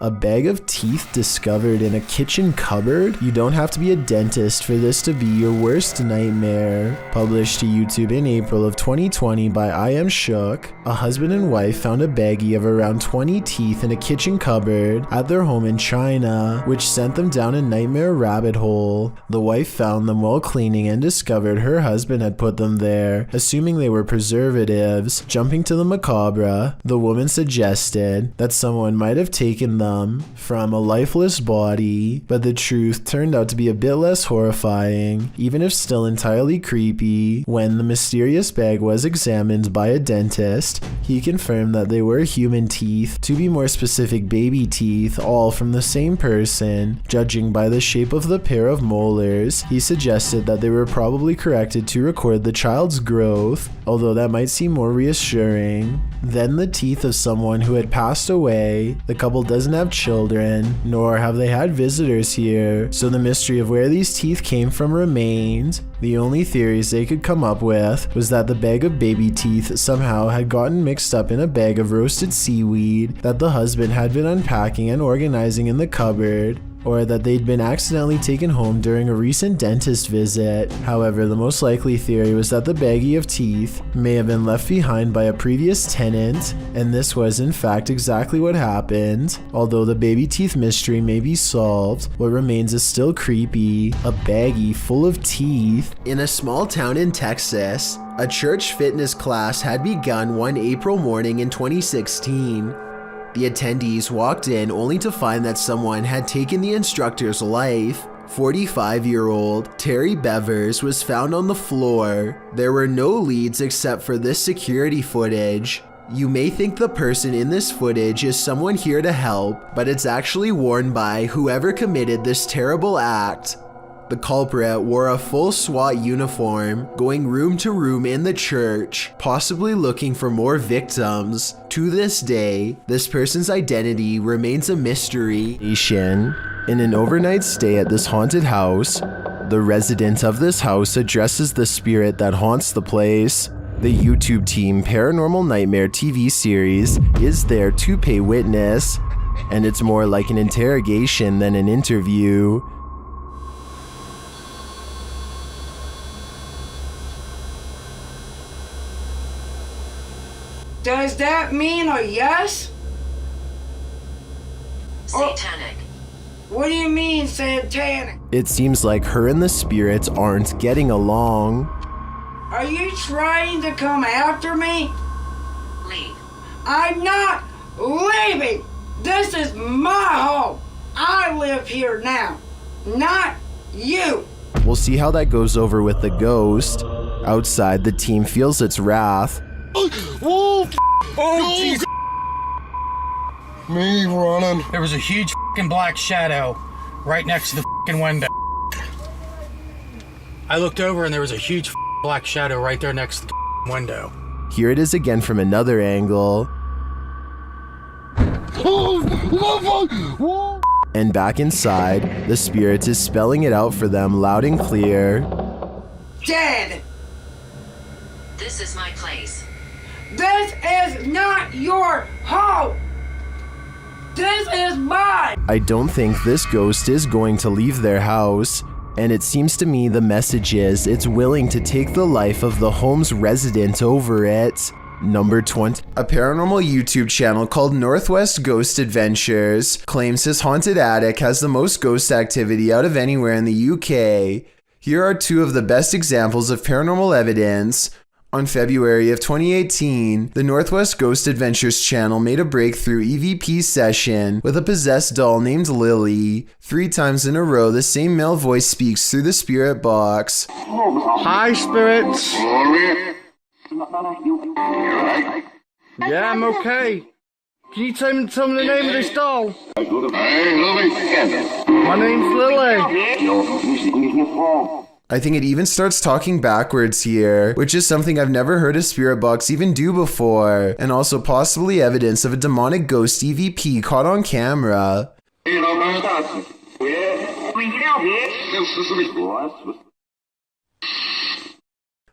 A bag of teeth discovered in a kitchen cupboard? You don't have to be a dentist for this to be your worst nightmare. Published to YouTube in April of 2020 by I Am Shook, a husband and wife found a baggie of around 20 teeth in a kitchen cupboard at their home in China, which sent them down a nightmare rabbit hole. The wife found them while cleaning and discovered her husband had put them there, assuming they were preservatives. Jumping to the macabre, the woman suggested that someone might have taken them from a lifeless body, but the truth turned out to be a bit less horrifying, even if still entirely creepy. When the mysterious bag was examined by a dentist, he confirmed that they were human teeth, to be more specific baby teeth, all from the same person. Judging by the shape of the pair of molars, he suggested that they were probably corrected to record the child's growth, although that might seem more reassuring. Then the teeth of someone who had passed away. The couple doesn't have children, nor have they had visitors here, so the mystery of where these teeth came from remained. The only theories they could come up with was that the bag of baby teeth somehow had gotten mixed up in a bag of roasted seaweed that the husband had been unpacking and organizing in the cupboard, or that they'd been accidentally taken home during a recent dentist visit. However, the most likely theory was that the baggie of teeth may have been left behind by a previous tenant, and this was in fact exactly what happened. Although the baby teeth mystery may be solved, what remains is still creepy. A baggie full of teeth. In a small town in Texas, a church fitness class had begun one April morning in 2016. The attendees walked in only to find that someone had taken the instructor's life. 45-year-old Terry Bevers was found on the floor. There were no leads except for this security footage. You may think the person in this footage is someone here to help, but it's actually worn by whoever committed this terrible act. The culprit wore a full SWAT uniform, going room to room in the church, possibly looking for more victims. To this day, this person's identity remains a mystery. In an overnight stay at this haunted house, the resident of this house addresses the spirit that haunts the place. The YouTube team Paranormal Nightmare TV series is there to pay witness, and it's more like an interrogation than an interview. Does that mean a yes? Satanic. What do you mean satanic? It seems like her and the spirits aren't getting along. Are you trying to come after me? Leave. I'm not leaving. This is my home. I live here now, not you. We'll see how that goes over with the ghost. Outside, the team feels its wrath. Whoa! Oh, Jesus! Me running. There was a huge fucking black shadow right next to the fucking window. I looked over and there was a huge black shadow right there next to the window. Here it is again from another angle. And back inside, the spirit is spelling it out for them loud and clear. Dead. This is my place. This is not your home. This is mine. I don't think this ghost is going to leave their house, and it seems to me the message is it's willing to take the life of the home's resident over it. Number 20. A paranormal YouTube channel called Northwest Ghost Adventures claims his haunted attic has the most ghost activity out of anywhere in the UK. Here are two of the best examples of paranormal evidence. On February of 2018, the Northwest Ghost Adventures channel made a breakthrough EVP session with a possessed doll named Lily. 3 times in a row, the same male voice speaks through the spirit box. Hi, spirits. Yeah, I'm okay. Can you tell me the name of this doll? My name's Lily. I think it even starts talking backwards here, which is something I've never heard a spirit box even do before, and also possibly evidence of a demonic ghost EVP caught on camera.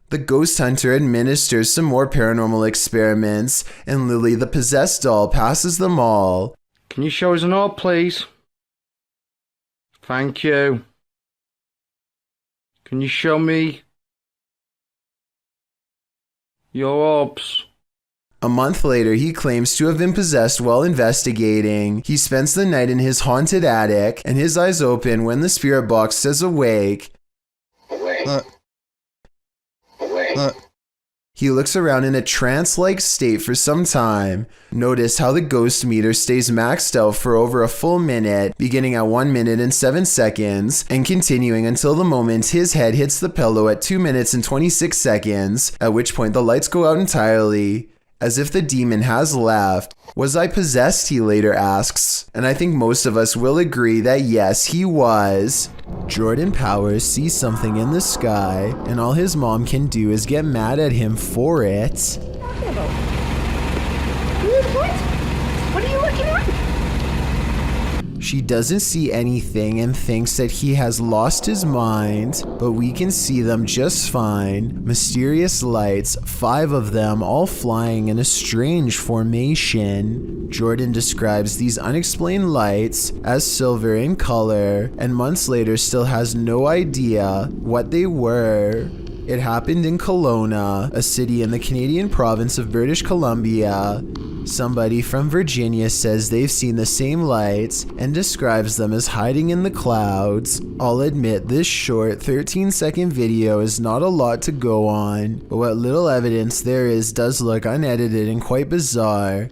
The ghost hunter administers some more paranormal experiments, and Lily the possessed doll passes them all. Can you show us an orb, please? Thank you. Can you show me your orbs? A month later, he claims to have been possessed while investigating. He spends the night in his haunted attic, and his eyes open when the spirit box says awake. He looks around in a trance-like state for some time. Notice how the ghost meter stays maxed out for over a full minute, beginning at 1 minute and 7 seconds, and continuing until the moment his head hits the pillow at 2 minutes and 26 seconds, at which point the lights go out entirely. As if the demon has left. Was I possessed, he later asks, and I think most of us will agree that yes, he was. Jordan Powers sees something in the sky, and all his mom can do is get mad at him for it. What are you looking at? She doesn't see anything and thinks that he has lost his mind, but we can see them just fine. Mysterious lights, 5 of them all flying in a strange formation. Jordan describes these unexplained lights as silver in color, and months later still has no idea what they were. It happened in Kelowna, a city in the Canadian province of British Columbia. Somebody from Virginia says they've seen the same lights and describes them as hiding in the clouds. I'll admit this short 13-second video is not a lot to go on, but what little evidence there is does look unedited and quite bizarre.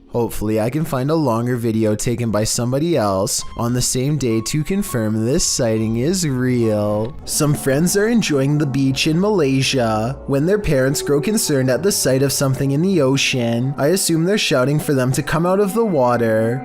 Hopefully I can find a longer video taken by somebody else on the same day to confirm this sighting is real. Some friends are enjoying the beach in Malaysia when their parents grow concerned at the sight of something in the ocean. I assume they're shouting for them to come out of the water.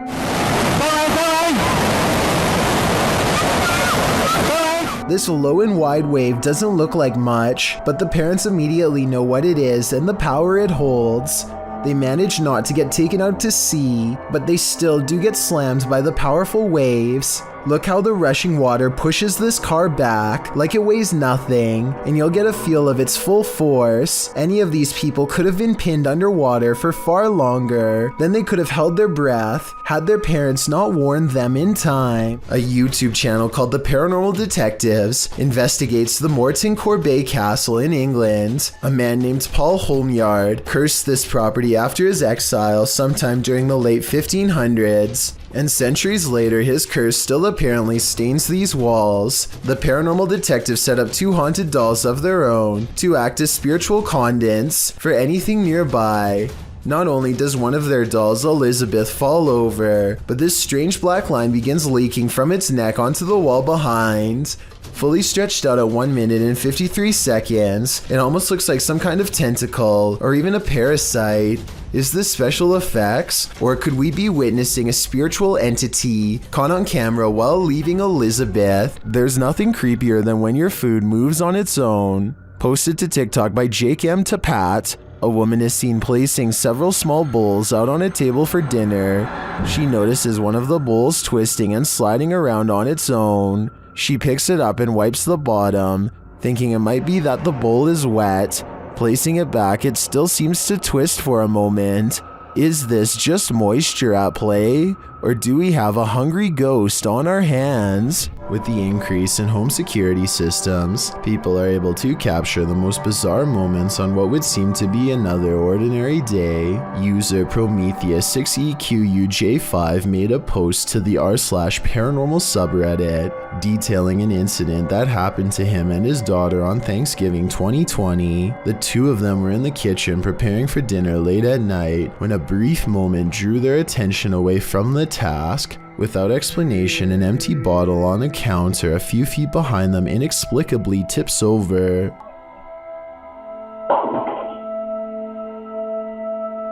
This low and wide wave doesn't look like much, but the parents immediately know what it is and the power it holds. They manage not to get taken out to sea, but they still do get slammed by the powerful waves. Look how the rushing water pushes this car back like it weighs nothing, and you'll get a feel of its full force. Any of these people could have been pinned underwater for far longer. Then they could have held their breath had their parents not warned them in time. A YouTube channel called The Paranormal Detectives investigates the Morton Corbet Castle in England. A man named Paul Holmyard cursed this property after his exile sometime during the late 1500s. And centuries later, his curse still apparently stains these walls. The paranormal detectives set up 2 haunted dolls of their own to act as spiritual conduits for anything nearby. Not only does one of their dolls, Elizabeth, fall over, but this strange black line begins leaking from its neck onto the wall behind. Fully stretched out at 1 minute and 53 seconds, it almost looks like some kind of tentacle or even a parasite. Is this special effects, or could we be witnessing a spiritual entity caught on camera while leaving Elizabeth? There's nothing creepier than when your food moves on its own. Posted to TikTok by Jake M. Tapat, a woman is seen placing several small bowls out on a table for dinner. She notices one of the bowls twisting and sliding around on its own. She picks it up and wipes the bottom, thinking it might be that the bowl is wet. Placing it back, it still seems to twist for a moment. Is this just moisture at play? Or do we have a hungry ghost on our hands? With the increase in home security systems, people are able to capture the most bizarre moments on what would seem to be another ordinary day. User Prometheus6EQUJ5 made a post to the r/paranormal subreddit detailing an incident that happened to him and his daughter on Thanksgiving 2020. The two of them were in the kitchen preparing for dinner late at night when a brief moment drew their attention away from the task. Without explanation, an empty bottle on a counter a few feet behind them inexplicably tips over.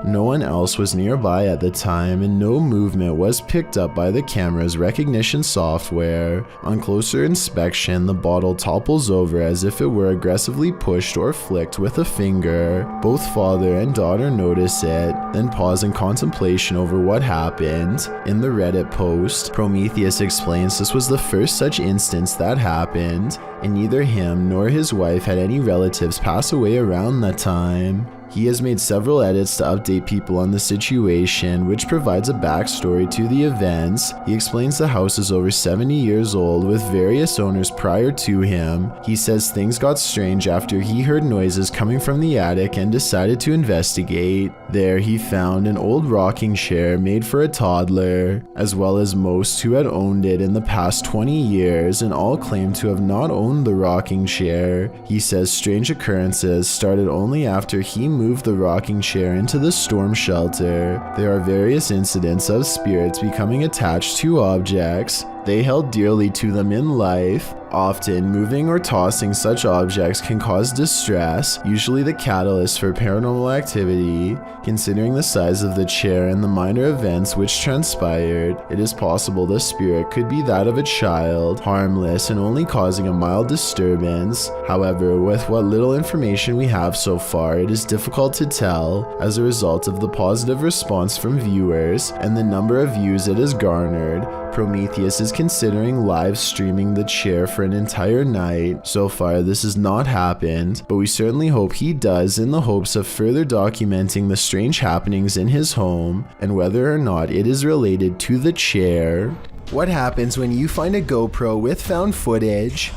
No one else was nearby at the time, and no movement was picked up by the camera's recognition software. On closer inspection, the bottle topples over as if it were aggressively pushed or flicked with a finger. Both father and daughter notice it, then pause in contemplation over what happened. In the Reddit post, Prometheus explains this was the first such instance that happened, and neither him nor his wife had any relatives pass away around that time. He has made several edits to update people on the situation, which provides a backstory to the events. He explains the house is over 70 years old with various owners prior to him. He says things got strange after he heard noises coming from the attic and decided to investigate. There he found an old rocking chair made for a toddler, as well as most who had owned it in the past 20 years, and all claimed to have not owned the rocking chair. He says strange occurrences started only after he moved the rocking chair into the storm shelter. There are various incidents of spirits becoming attached to objects they held dearly to them in life. Often, moving or tossing such objects can cause distress, usually the catalyst for paranormal activity. Considering the size of the chair and the minor events which transpired, it is possible the spirit could be that of a child, harmless and only causing a mild disturbance. However, with what little information we have so far, it is difficult to tell as a result of the positive response from viewers and the number of views it has garnered. Prometheus is considering live streaming the chair for an entire night. So far, this has not happened, but we certainly hope he does in the hopes of further documenting the strange happenings in his home and whether or not it is related to the chair. What happens when you find a GoPro with found footage?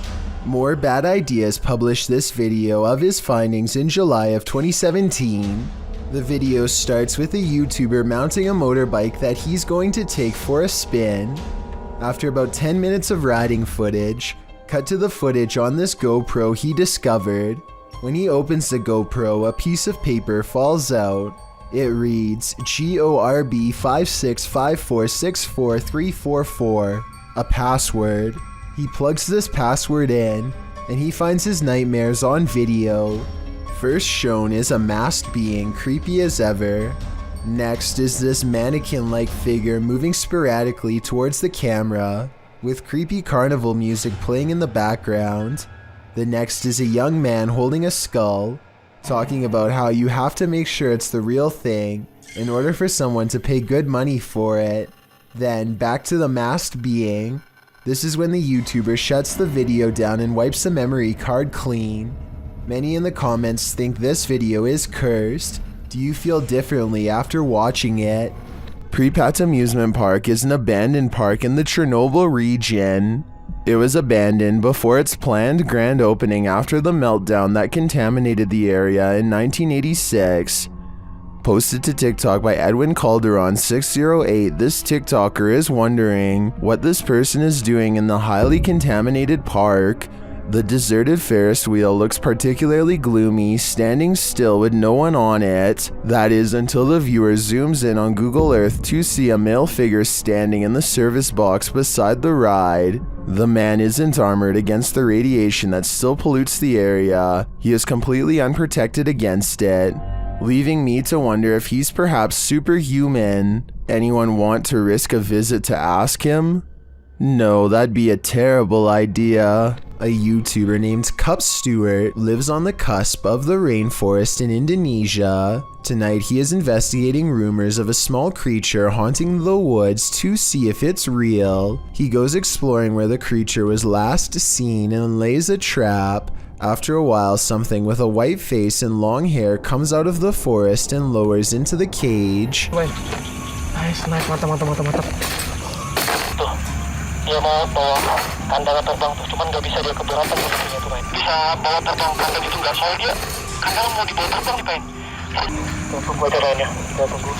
More Bad Ideas published this video of his findings in July of 2017. The video starts with a YouTuber mounting a motorbike that he's going to take for a spin. After about 10 minutes of riding footage, cut to the footage on this GoPro he discovered. When he opens the GoPro, a piece of paper falls out. It reads GORB 565464344, a password. He plugs this password in, and he finds his nightmares on video. First shown is a masked being, creepy as ever. Next is this mannequin-like figure moving sporadically towards the camera, with creepy carnival music playing in the background. The next is a young man holding a skull, talking about how you have to make sure it's the real thing in order for someone to pay good money for it. Then back to the masked being. This is when the YouTuber shuts the video down and wipes the memory card clean. Many in the comments think this video is cursed. Do you feel differently after watching it? Pripyat Amusement Park is an abandoned park in the Chernobyl region. It was abandoned before its planned grand opening after the meltdown that contaminated the area in 1986. Posted to TikTok by Edwin Calderon 608, this TikToker is wondering what this person is doing in the highly contaminated park. The deserted Ferris wheel looks particularly gloomy, standing still with no one on it. That is until the viewer zooms in on Google Earth to see a male figure standing in the service box beside the ride. The man isn't armored against the radiation that still pollutes the area. He is completely unprotected against it, leaving me to wonder if he's perhaps superhuman. Anyone want to risk a visit to ask him? No, that'd be a terrible idea. A YouTuber named Cup Stewart lives on the cusp of the rainforest in Indonesia. Tonight he is investigating rumors of a small creature haunting the woods to see if it's real. He goes exploring where the creature was last seen and lays a trap. After a while, something with a white face and long hair comes out of the forest and lowers into the cage. Nice, mantap. Dia mau bawa kandang terbang tuh, cuman nggak bisa dia keberatan posisinya tuh, Pak. Bisa bawa terbang kandang itu nggak, soalnya dia kandang mau dibawa terbang nih, Pak. Tunggu aja lainnya, kita tunggu.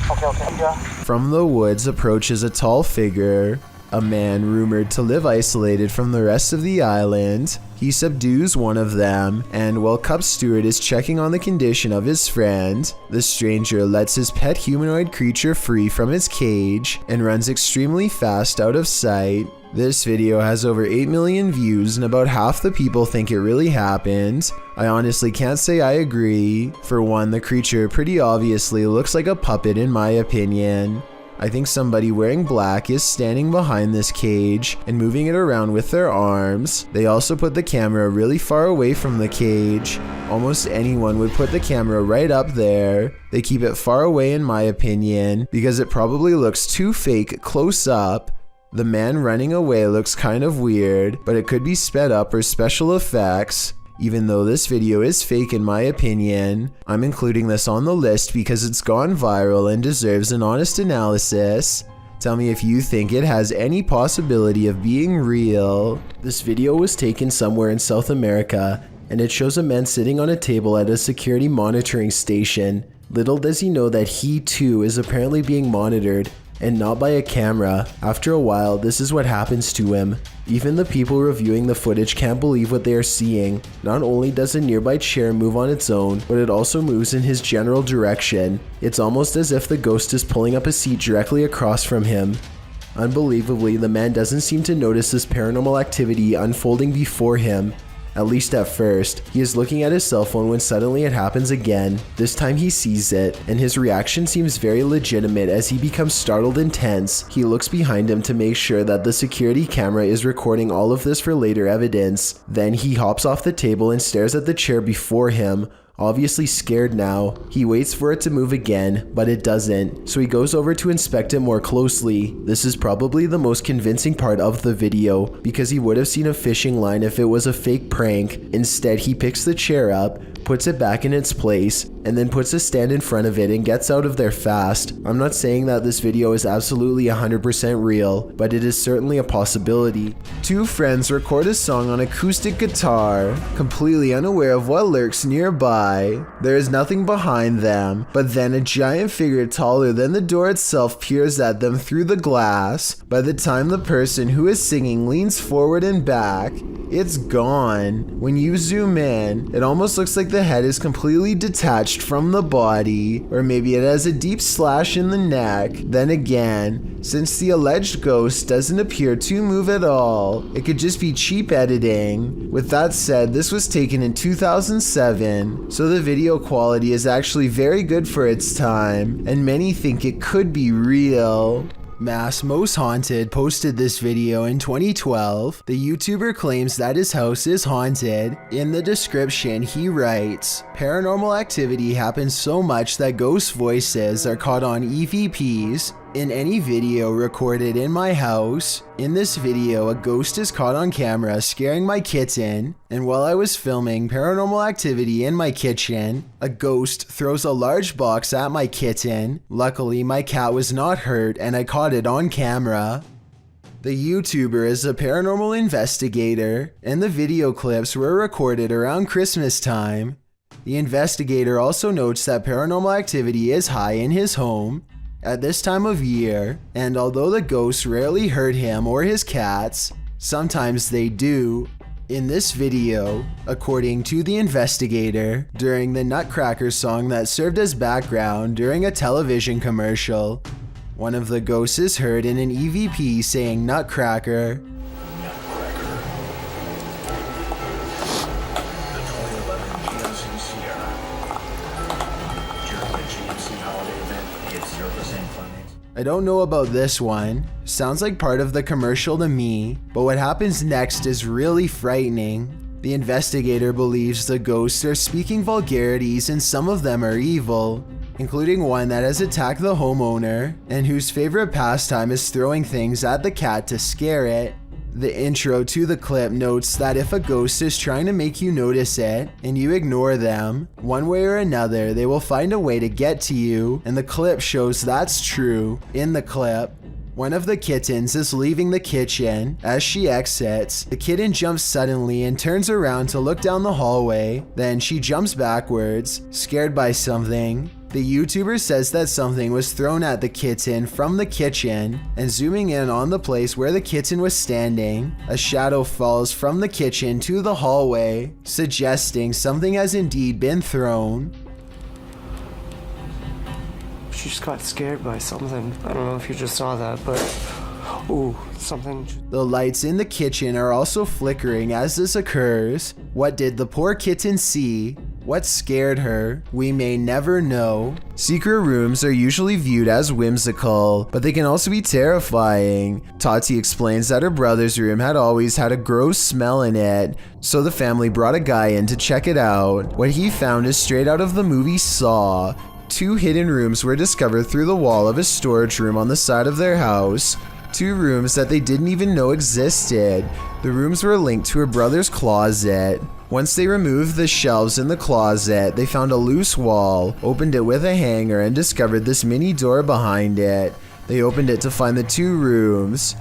Oke aja. From the woods approaches a tall figure, a man rumored to live isolated from the rest of the island. He subdues one of them, and while Cup Stewart is checking on the condition of his friend, the stranger lets his pet humanoid creature free from its cage and runs extremely fast out of sight. This video has over 8 million views and about half the people think it really happened. I honestly can't say I agree. For one, the creature pretty obviously looks like a puppet in my opinion. I think somebody wearing black is standing behind this cage and moving it around with their arms. They also put the camera really far away from the cage. Almost anyone would put the camera right up there. They keep it far away in my opinion because it probably looks too fake close up. The man running away looks kind of weird, but it could be sped up or special effects. Even though this video is fake in my opinion, I'm including this on the list because it's gone viral and deserves an honest analysis. Tell me if you think it has any possibility of being real. This video was taken somewhere in South America, and it shows a man sitting on a table at a security monitoring station. Little does he know that he too is apparently being monitored, and not by a camera. After a while, this is what happens to him. Even the people reviewing the footage can't believe what they are seeing. Not only does a nearby chair move on its own, but it also moves in his general direction. It's almost as if the ghost is pulling up a seat directly across from him. Unbelievably, the man doesn't seem to notice this paranormal activity unfolding before him. At least at first. He is looking at his cell phone when suddenly it happens again. This time he sees it, and his reaction seems very legitimate as he becomes startled and tense. He looks behind him to make sure that the security camera is recording all of this for later evidence. Then he hops off the table and stares at the chair before him. Obviously scared now. He waits for it to move again, but it doesn't, so he goes over to inspect it more closely. This is probably the most convincing part of the video, because he would have seen a fishing line if it was a fake prank. Instead, he picks the chair up, puts it back in its place, and then puts a stand in front of it and gets out of there fast. I'm not saying that this video is absolutely 100% real, but it is certainly a possibility. Two friends record a song on acoustic guitar, completely unaware of what lurks nearby. There is nothing behind them, but then a giant figure taller than the door itself peers at them through the glass. By the time the person who is singing leans forward and back, it's gone. When you zoom in, it almost looks like the head is completely detached from the body, or maybe it has a deep slash in the neck. Then again, since the alleged ghost doesn't appear to move at all, it could just be cheap editing. With that said, this was taken in 2007, so the video quality is actually very good for its time, and many think it could be real. Mass Most Haunted posted this video in 2012. The YouTuber claims that his house is haunted. In the description, he writes, "Paranormal activity happens so much that ghost voices are caught on EVPs in any video recorded in my house. In this video, a ghost is caught on camera scaring my kitten, and while I was filming paranormal activity in my kitchen, a ghost throws a large box at my kitten. Luckily, my cat was not hurt and I caught it on camera." The YouTuber is a paranormal investigator, and the video clips were recorded around Christmas time. The investigator also notes that paranormal activity is high in his home at this time of year, and although the ghosts rarely hurt him or his cats, sometimes they do. In this video, according to the investigator, during the Nutcracker song that served as background during a television commercial, one of the ghosts is heard in an EVP saying Nutcracker. I don't know about this one. Sounds like part of the commercial to me, but what happens next is really frightening. The investigator believes the ghosts are speaking vulgarities and some of them are evil, including one that has attacked the homeowner and whose favorite pastime is throwing things at the cat to scare it. The intro to the clip notes that if a ghost is trying to make you notice it and you ignore them, one way or another they will find a way to get to you, and the clip shows that's true. In the clip, one of the kittens is leaving the kitchen. As she exits, the kitten jumps suddenly and turns around to look down the hallway. Then she jumps backwards, scared by something. The YouTuber says that something was thrown at the kitten from the kitchen, and zooming in on the place where the kitten was standing, a shadow falls from the kitchen to the hallway, suggesting something has indeed been thrown. She just got scared by something. I don't know if you just saw that, but ooh, something. The lights in the kitchen are also flickering as this occurs. What did the poor kitten see? What scared her? We may never know. Secret rooms are usually viewed as whimsical, but they can also be terrifying. Tati explains that her brother's room had always had a gross smell in it, so the family brought a guy in to check it out. What he found is straight out of the movie Saw. 2 hidden rooms were discovered through the wall of a storage room on the side of their house. 2 rooms that they didn't even know existed. The rooms were linked to her brother's closet. Once they removed the shelves in the closet, they found a loose wall, opened it with a hanger, and discovered this mini door behind it. They opened it to find the 2 rooms.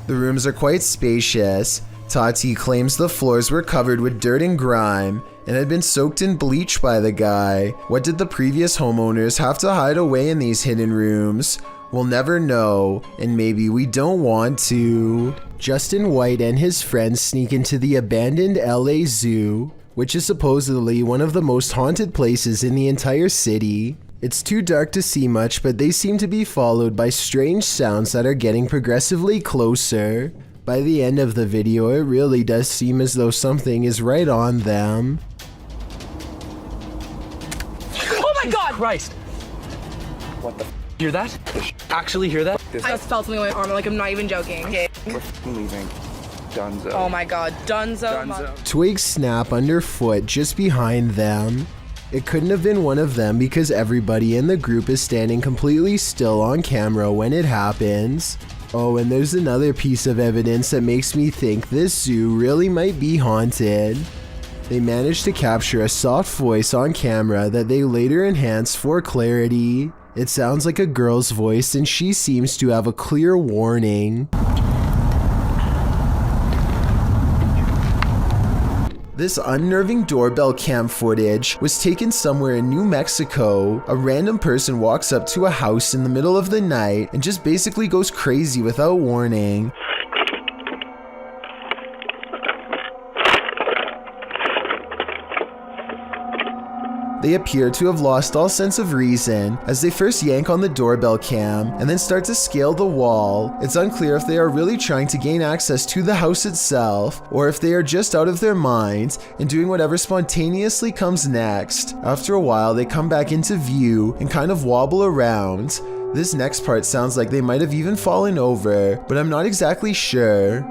The rooms are quite spacious. Tati claims the floors were covered with dirt and grime and had been soaked in bleach by the guy. What did the previous homeowners have to hide away in these hidden rooms? We'll never know, and maybe we don't want to. Justin White and his friends sneak into the abandoned LA Zoo, which is supposedly one of the most haunted places in the entire city. It's too dark to see much, but they seem to be followed by strange sounds that are getting progressively closer. By the end of the video, it really does seem as though something is right on them. Oh my God! Christ! What the hear that? Actually hear that? I just felt something on my arm, like I'm not even joking. Okay. We're leaving. Dunzo. Oh my God, Dunzo. Twigs snap underfoot just behind them. It couldn't have been one of them because everybody in the group is standing completely still on camera when it happens. Oh, and there's another piece of evidence that makes me think this zoo really might be haunted. They managed to capture a soft voice on camera that they later enhanced for clarity. It sounds like a girl's voice and she seems to have a clear warning. This unnerving doorbell cam footage was taken somewhere in New Mexico. A random person walks up to a house in the middle of the night and just basically goes crazy without warning. They appear to have lost all sense of reason as they first yank on the doorbell cam and then start to scale the wall. It's unclear if they are really trying to gain access to the house itself or if they are just out of their minds and doing whatever spontaneously comes next. After a while, they come back into view and kind of wobble around. This next part sounds like they might have even fallen over, but I'm not exactly sure.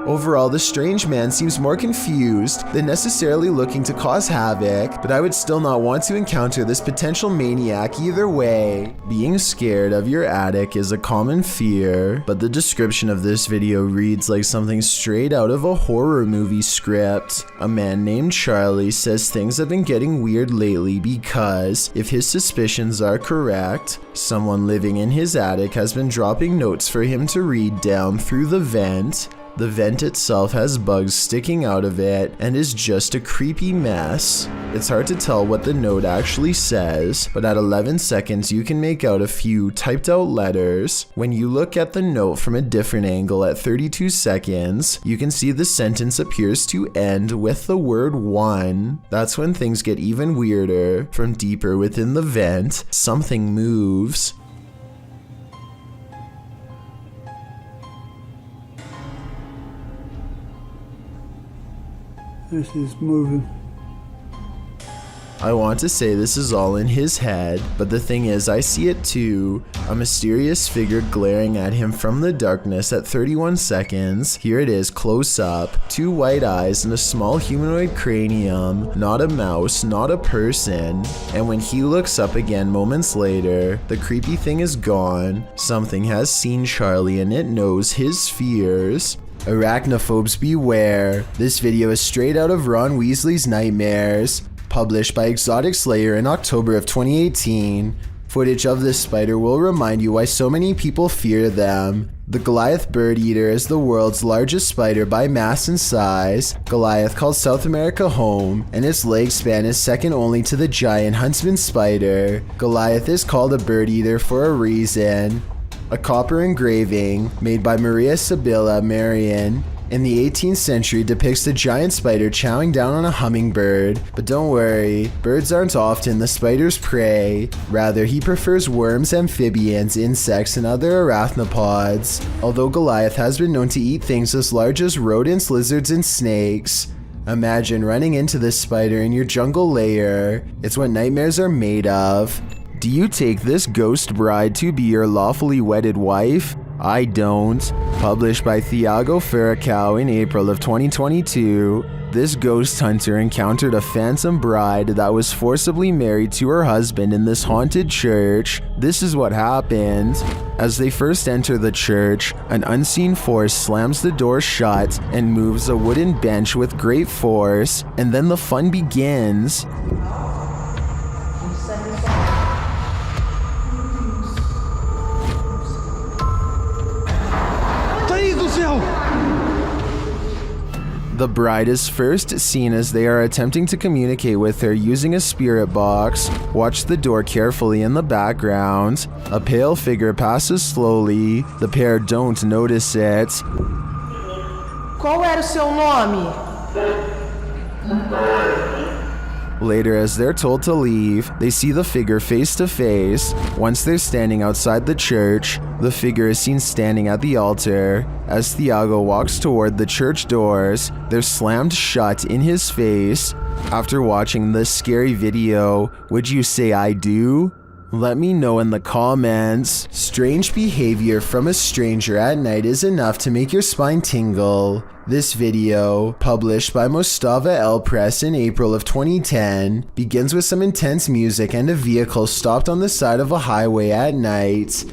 Overall, the strange man seems more confused than necessarily looking to cause havoc, but I would still not want to encounter this potential maniac either way. Being scared of your attic is a common fear, but the description of this video reads like something straight out of a horror movie script. A man named Charlie says things have been getting weird lately because, if his suspicions are correct, someone living in his attic has been dropping notes for him to read down through the vent. The vent itself has bugs sticking out of it and is just a creepy mess. It's hard to tell what the note actually says, but at 11 seconds you can make out a few typed out letters. When you look at the note from a different angle at 32 seconds, you can see the sentence appears to end with the word 1. That's when things get even weirder. From deeper within the vent, something moves. This is moving. I want to say this is all in his head, but the thing is I see it too. A mysterious figure glaring at him from the darkness at 31 seconds. Here it is close up. 2 white eyes and a small humanoid cranium. Not a mouse, not a person. And when he looks up again moments later, the creepy thing is gone. Something has seen Charlie and it knows his fears. Arachnophobes beware. This video is straight out of Ron Weasley's Nightmares, published by Exotic Slayer in October of 2018. Footage of this spider will remind you why so many people fear them. The Goliath bird eater is the world's largest spider by mass and size. Goliath calls South America home, and its leg span is second only to the giant huntsman spider. Goliath is called a bird eater for a reason. A copper engraving made by Maria Sibylla Marian in the 18th century depicts the giant spider chowing down on a hummingbird. But don't worry, birds aren't often the spider's prey. Rather, he prefers worms, amphibians, insects, and other arachnopods. Although Goliath has been known to eat things as large as rodents, lizards, and snakes. Imagine running into this spider in your jungle lair. It's what nightmares are made of. Do you take this ghost bride to be your lawfully wedded wife? I don't. Published by Thiago Furacao in April of 2022, this ghost hunter encountered a phantom bride that was forcibly married to her husband in this haunted church. This is what happened. As they first enter the church, an unseen force slams the door shut and moves a wooden bench with great force, and then the fun begins. The bride is first seen as they are attempting to communicate with her using a spirit box. Watch the door carefully in the background. A pale figure passes slowly. The pair don't notice it. Qual era o seu nome? Later, as they're told to leave, they see the figure face to face. Once they're standing outside the church, the figure is seen standing at the altar. As Thiago walks toward the church doors, they're slammed shut in his face. After watching this scary video, would you say I do? Let me know in the comments. Strange behavior from a stranger at night is enough to make your spine tingle. This video, published by Mostava El Press in April of 2010, begins with some intense music and a vehicle stopped on the side of a highway at night.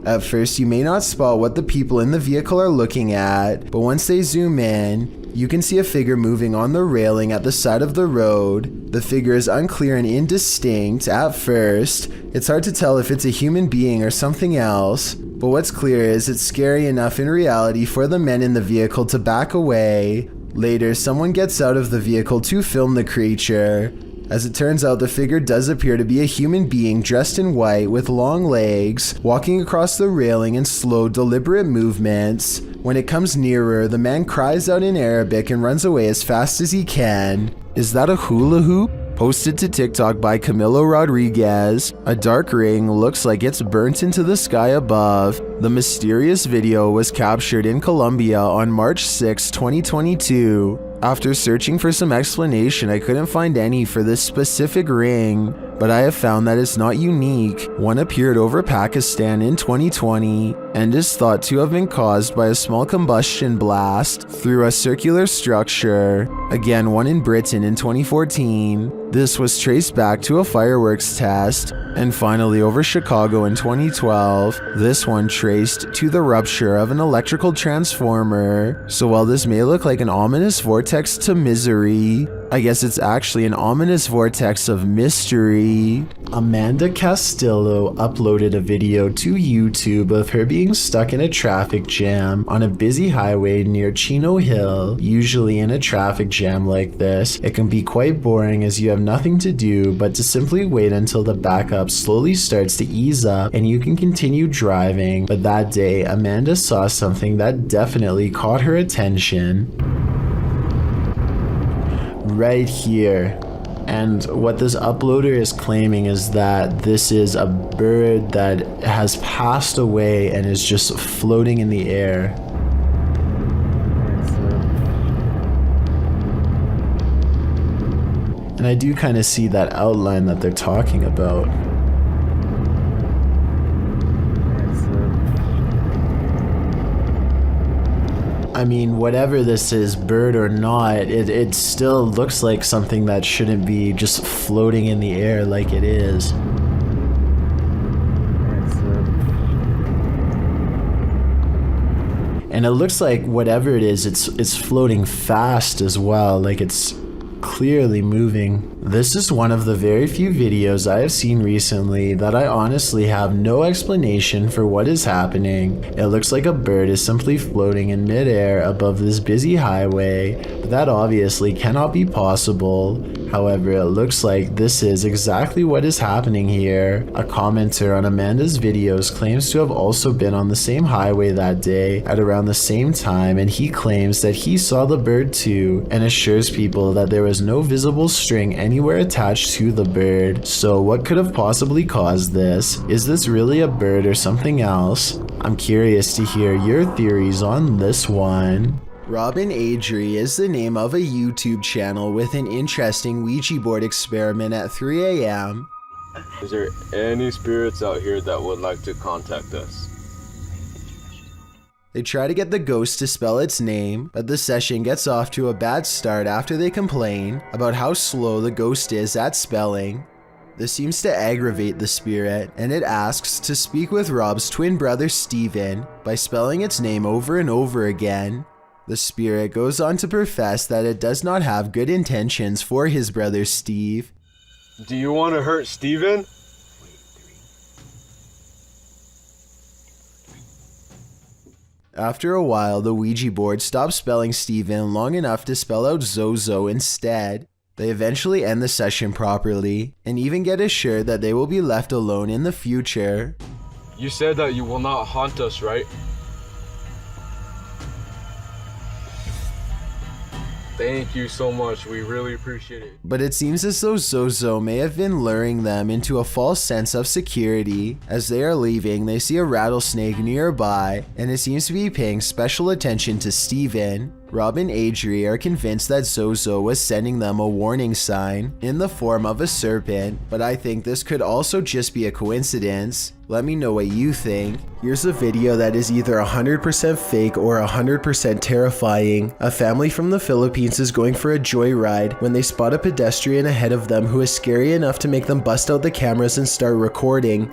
At first, you may not spot what the people in the vehicle are looking at, but once they zoom in, you can see a figure moving on the railing at the side of the road. The figure is unclear and indistinct at first. It's hard to tell if it's a human being or something else, but what's clear is it's scary enough in reality for the men in the vehicle to back away. Later, someone gets out of the vehicle to film the creature. As it turns out, the figure does appear to be a human being dressed in white with long legs, walking across the railing in slow, deliberate movements. When it comes nearer, the man cries out in Arabic and runs away as fast as he can. Is that a hula hoop? Posted to TikTok by Camilo Rodriguez, a dark ring looks like it's burnt into the sky above. The mysterious video was captured in Colombia on March 6, 2022. After searching for some explanation, I couldn't find any for this specific ring, but I have found that it's not unique. One appeared over Pakistan in 2020 and is thought to have been caused by a small combustion blast through a circular structure. Again, one in Britain in 2014. This was traced back to a fireworks test, and finally over Chicago in 2012. This one traced to the rupture of an electrical transformer. So while this may look like an ominous vortex to misery, I guess it's actually an ominous vortex of mystery. Amanda Castillo uploaded a video to YouTube of her being stuck in a traffic jam on a busy highway near Chino Hill. Usually in a traffic jam like this, it can be quite boring as you have nothing to do but to simply wait until the backup slowly starts to ease up and you can continue driving. But that day, Amanda saw something that definitely caught her attention. Right here. And what this uploader is claiming is that this is a bird that has passed away and is just floating in the air. And I do kind of see that outline that they're talking about. I mean, whatever this is, bird or not, it still looks like something that shouldn't be just floating in the air like it is. And it looks like whatever it is, it's floating fast as well, like it's clearly moving. This is one of the very few videos I have seen recently that I honestly have no explanation for what is happening. It looks like a bird is simply floating in midair above this busy highway, but that obviously cannot be possible. However, it looks like this is exactly what is happening here. A commenter on Amanda's videos claims to have also been on the same highway that day at around the same time, and he claims that he saw the bird too and assures people that there was no visible string anywhere attached to the bird. So what could have possibly caused this? Is this really a bird or something else? I'm curious to hear your theories on this one. Robin Adri is the name of a YouTube channel with an interesting Ouija board experiment at 3 a.m. Is there any spirits out here that would like to contact us? They try to get the ghost to spell its name, but the session gets off to a bad start after they complain about how slow the ghost is at spelling. This seems to aggravate the spirit, and it asks to speak with Rob's twin brother Steven by spelling its name over and over again. The spirit goes on to profess that it does not have good intentions for his brother Steve. Do you want to hurt Steven? After a while, the Ouija board stops spelling Steven long enough to spell out Zozo instead. They eventually end the session properly, and even get assured that they will be left alone in the future. You said that you will not haunt us, right? Thank you so much, we really appreciate it. But it seems as though Zozo may have been luring them into a false sense of security. As they are leaving, they see a rattlesnake nearby, and it seems to be paying special attention to Steven. Rob and Adri are convinced that Zozo was sending them a warning sign in the form of a serpent, but I think this could also just be a coincidence. Let me know what you think. Here's a video that is either 100% fake or 100% terrifying. A family from the Philippines is going for a joyride when they spot a pedestrian ahead of them who is scary enough to make them bust out the cameras and start recording.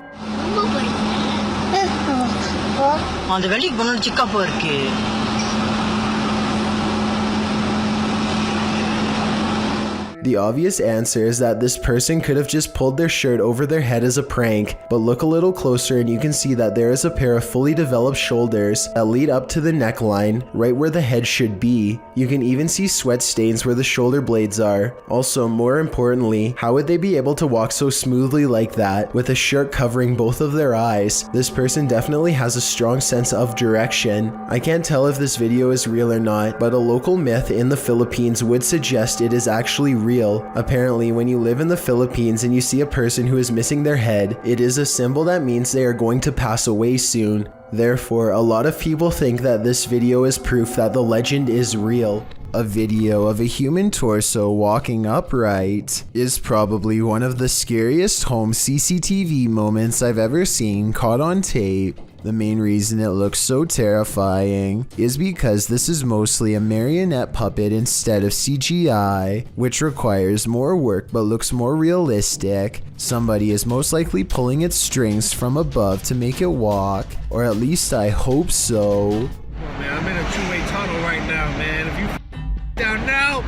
The obvious answer is that this person could have just pulled their shirt over their head as a prank, but look a little closer and you can see that there is a pair of fully developed shoulders that lead up to the neckline, right where the head should be. You can even see sweat stains where the shoulder blades are. Also, more importantly, how would they be able to walk so smoothly like that with a shirt covering both of their eyes? This person definitely has a strong sense of direction. I can't tell if this video is real or not, but a local myth in the Philippines would suggest it is actually real. Apparently, when you live in the Philippines and you see a person who is missing their head, it is a symbol that means they are going to pass away soon. Therefore, a lot of people think that this video is proof that the legend is real. A video of a human torso walking upright is probably one of the scariest home CCTV moments I've ever seen caught on tape. The main reason it looks so terrifying is because this is mostly a marionette puppet instead of CGI, which requires more work but looks more realistic. Somebody is most likely pulling its strings from above to make it walk, or at least I hope so. Come on, man, I'm in a two-way tunnel right now, man. If you down now,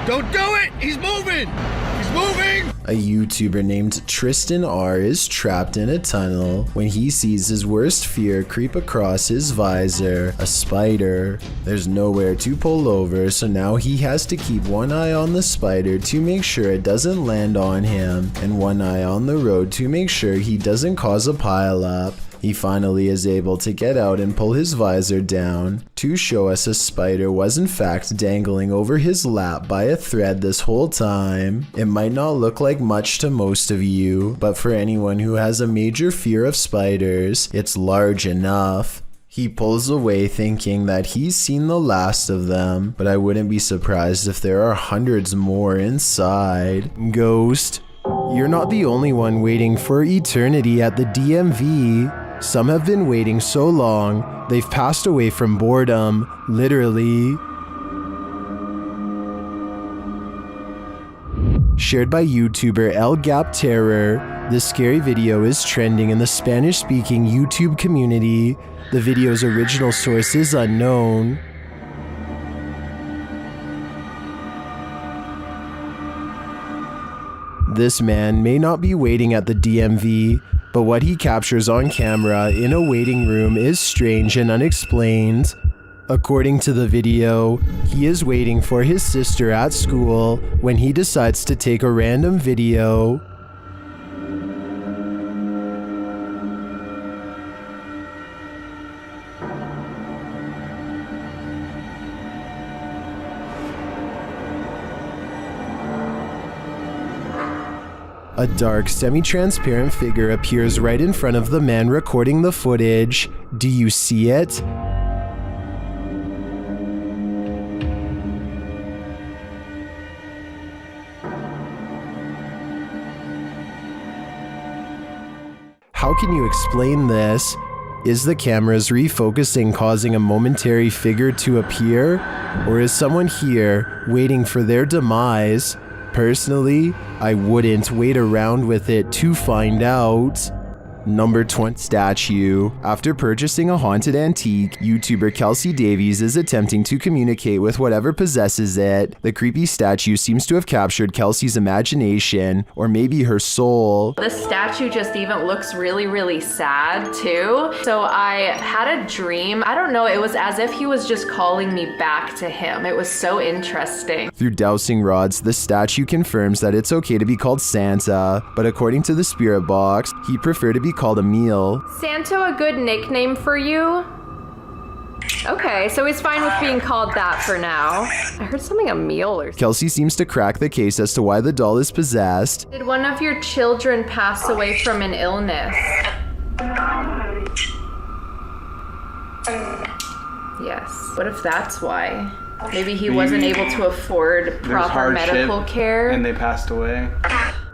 don't do it! He's moving! He's moving! A YouTuber named Tristan R is trapped in a tunnel when he sees his worst fear creep across his visor, a spider. There's nowhere to pull over, so now he has to keep one eye on the spider to make sure it doesn't land on him, and one eye on the road to make sure he doesn't cause a pileup. He finally is able to get out and pull his visor down to show us a spider was in fact dangling over his lap by a thread this whole time. It might not look like much to most of you, but for anyone who has a major fear of spiders, it's large enough. He pulls away thinking that he's seen the last of them, but I wouldn't be surprised if there are hundreds more inside. Ghost, you're not the only one waiting for eternity at the DMV. Some have been waiting so long, they've passed away from boredom, literally. Shared by YouTuber El Gap Terror, this scary video is trending in the Spanish-speaking YouTube community. The video's original source is unknown. This man may not be waiting at the DMV, but what he captures on camera in a waiting room is strange and unexplained. According to the video, he is waiting for his sister at school when he decides to take a random video. A dark, semi-transparent figure appears right in front of the man recording the footage. Do you see it? How can you explain this? Is the camera's refocusing causing a momentary figure to appear? Or is someone here waiting for their demise? Personally, I wouldn't wait around with it to find out. Number 20 statue. After purchasing a haunted antique, YouTuber Kelsey Davies is attempting to communicate with whatever possesses it. The creepy statue seems to have captured Kelsey's imagination, or maybe her soul. The statue just even looks really sad too. So I had a dream. I don't know, it was as if he was just calling me back to him. It was so interesting. Through dowsing rods, the statue confirms that it's okay to be called Santa, but according to the spirit box, he'd prefer to be called a meal. Santa a good nickname for you? Okay, so he's fine with being called that for now. I heard something a meal or something. Kelsey seems to crack the case as to why the doll is possessed. Did one of your children pass away from an illness? Yes. What if that's why? Maybe he wasn't able to afford proper medical care? And they passed away.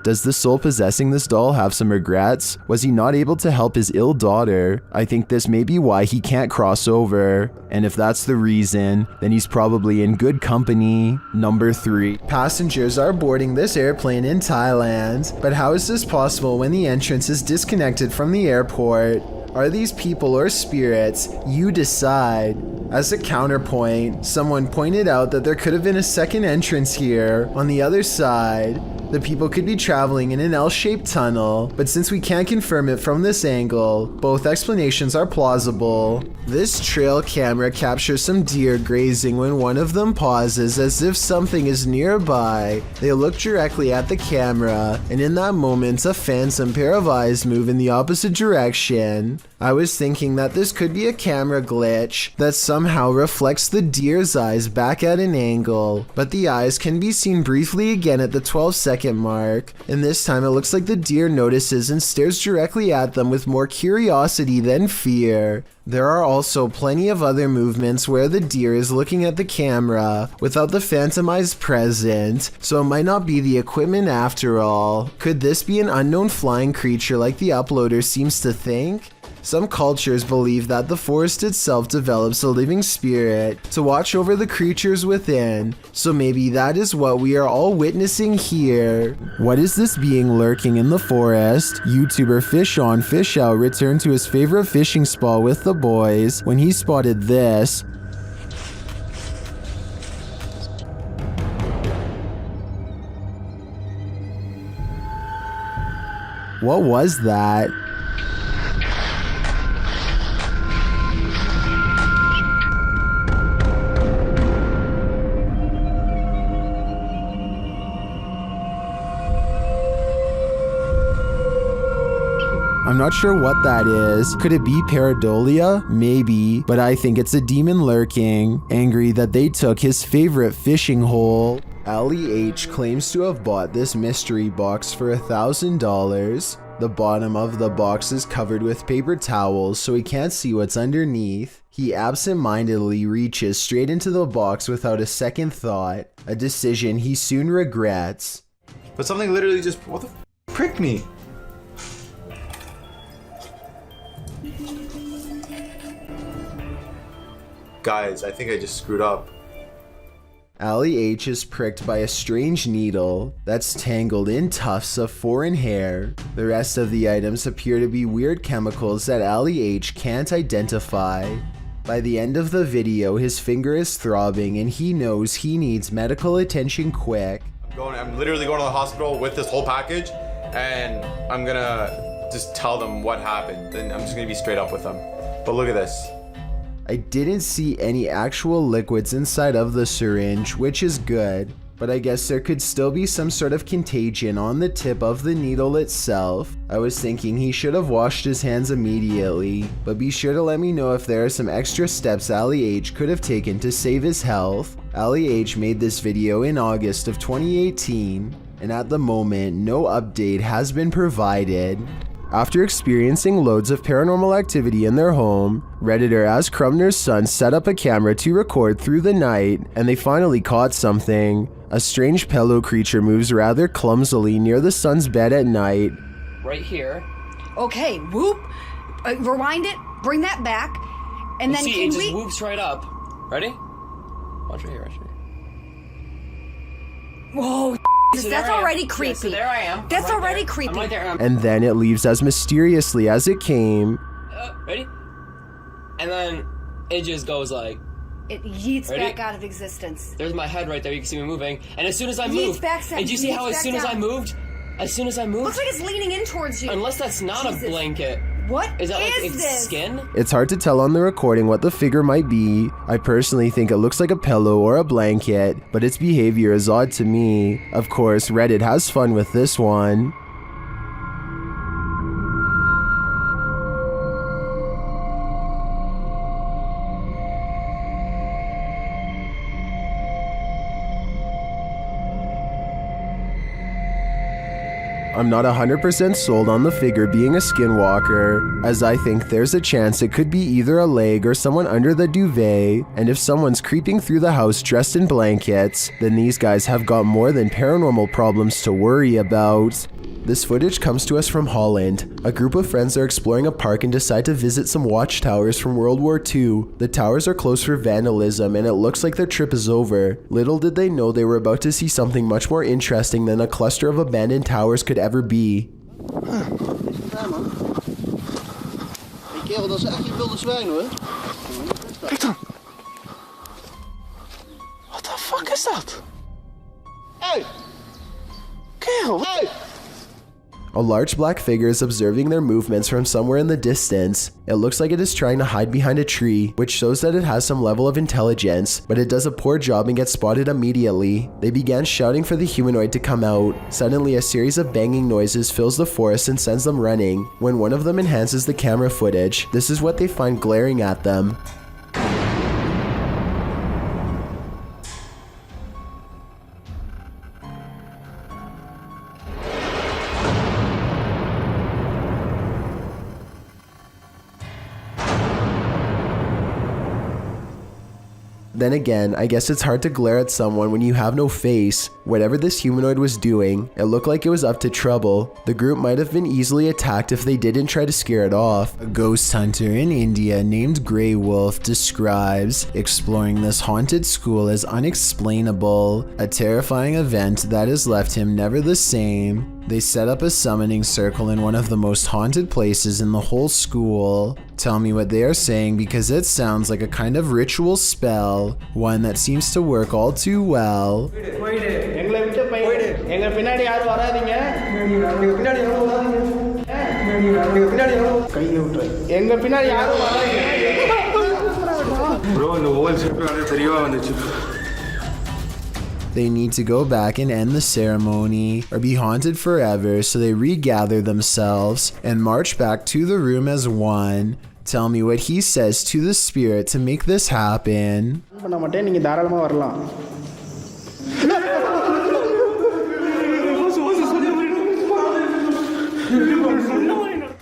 Does the soul possessing this doll have some regrets? Was he not able to help his ill daughter? I think this may be why he can't cross over. And if that's the reason, then he's probably in good company. Number 3. Passengers are boarding this airplane in Thailand. But how is this possible when the entrance is disconnected from the airport? Are these people or spirits? You decide. As a counterpoint, someone pointed out that there could have been a second entrance here on the other side. The people could be traveling in an L-shaped tunnel, but since we can't confirm it from this angle, both explanations are plausible. This trail camera captures some deer grazing when one of them pauses as if something is nearby. They look directly at the camera, and in that moment, a phantom pair of eyes move in the opposite direction. I was thinking that this could be a camera glitch that somehow reflects the deer's eyes back at an angle, but the eyes can be seen briefly again at the 12-second mark, and this time it looks like the deer notices and stares directly at them with more curiosity than fear. There are also plenty of other movements where the deer is looking at the camera without the phantom eyes present, so it might not be the equipment after all. Could this be an unknown flying creature like the uploader seems to think? Some cultures believe that the forest itself develops a living spirit to watch over the creatures within, so maybe that is what we are all witnessing here. What is this being lurking in the forest? YouTuber Fish On Fish Out returned to his favorite fishing spot with the boys when he spotted this. What was that? I'm not sure what that is. Could it be pareidolia? Maybe, but I think it's a demon lurking, angry that they took his favorite fishing hole. Ali H claims to have bought this mystery box for $1,000. The bottom of the box is covered with paper towels, so he can't see what's underneath. He absent-mindedly reaches straight into the box without a second thought, a decision he soon regrets. But something literally just, what the pricked me? Guys, I think I just screwed up. Ali H is pricked by a strange needle that's tangled in tufts of foreign hair. The rest of the items appear to be weird chemicals that Ali H can't identify. By the end of the video, his finger is throbbing and he knows he needs medical attention quick. I'm literally going to the hospital with this whole package, and I'm gonna just tell them what happened, and I'm just gonna be straight up with them. But look at this. I didn't see any actual liquids inside of the syringe, which is good, but I guess there could still be some sort of contagion on the tip of the needle itself. I was thinking he should have washed his hands immediately, but be sure to let me know if there are some extra steps Ali H could have taken to save his health. Ali H made this video in August of 2018, and at the moment, no update has been provided. After experiencing loads of paranormal activity in their home, Redditor As Crumner's son set up a camera to record through the night, and they finally caught something. A strange pillow creature moves rather clumsily near the son's bed at night. Right here. Okay, whoop. Rewind it, bring that back, and then see, can it just we... whoops right up. Ready? Watch right here, watch right here. Whoa, So that's there I am. already Yeah, creepy. so there I am. That's I'm right already there. creepy. I'm right there. And then it leaves as mysteriously as it came. Ready? And then it just goes like... It yeets Ready? back out of existence. There's my head right there. You can see me moving. And as soon as I Yeets moved... back down, And do you see how yeets as back soon as I down. moved... As soon as I moved... Looks like it's leaning in towards you. Unless that's not Jesus. a blanket. What Is that like is its this? skin? It's hard to tell on the recording what the figure might be. I personally think it looks like a pillow or a blanket, but its behavior is odd to me. Of course, Reddit has fun with this one. I'm not 100% sold on the figure being a skinwalker, as I think there's a chance it could be either a leg or someone under the duvet, and if someone's creeping through the house dressed in blankets, then these guys have got more than paranormal problems to worry about. This footage comes to us from Holland. A group of friends are exploring a park and decide to visit some watchtowers from World War II. The towers are closed for vandalism and it looks like their trip is over. Little did they know they were about to see something much more interesting than a cluster of abandoned towers could ever be. Hey kerel, dat is echt je wilde zwijn hoor. Kijk dan. What the fuck is dat? Hey! Kerel, hey! A large black figure is observing their movements from somewhere in the distance. It looks like it is trying to hide behind a tree, which shows that it has some level of intelligence, but it does a poor job and gets spotted immediately. They began shouting for the humanoid to come out. Suddenly, a series of banging noises fills the forest and sends them running. When one of them enhances the camera footage, this is what they find glaring at them. Then again, I guess it's hard to glare at someone when you have no face. Whatever this humanoid was doing, it looked like it was up to trouble. The group might have been easily attacked if they didn't try to scare it off. A ghost hunter in India named Grey Wolf describes exploring this haunted school as unexplainable, a terrifying event that has left him never the same. They set up a summoning circle in one of the most haunted places in the whole school. Tell me what they are saying because it sounds like a kind of ritual spell, one that seems to work all too well. They need to go back and end the ceremony or be haunted forever, so they regather themselves and march back to the room as one. Tell me what he says to the spirit to make this happen.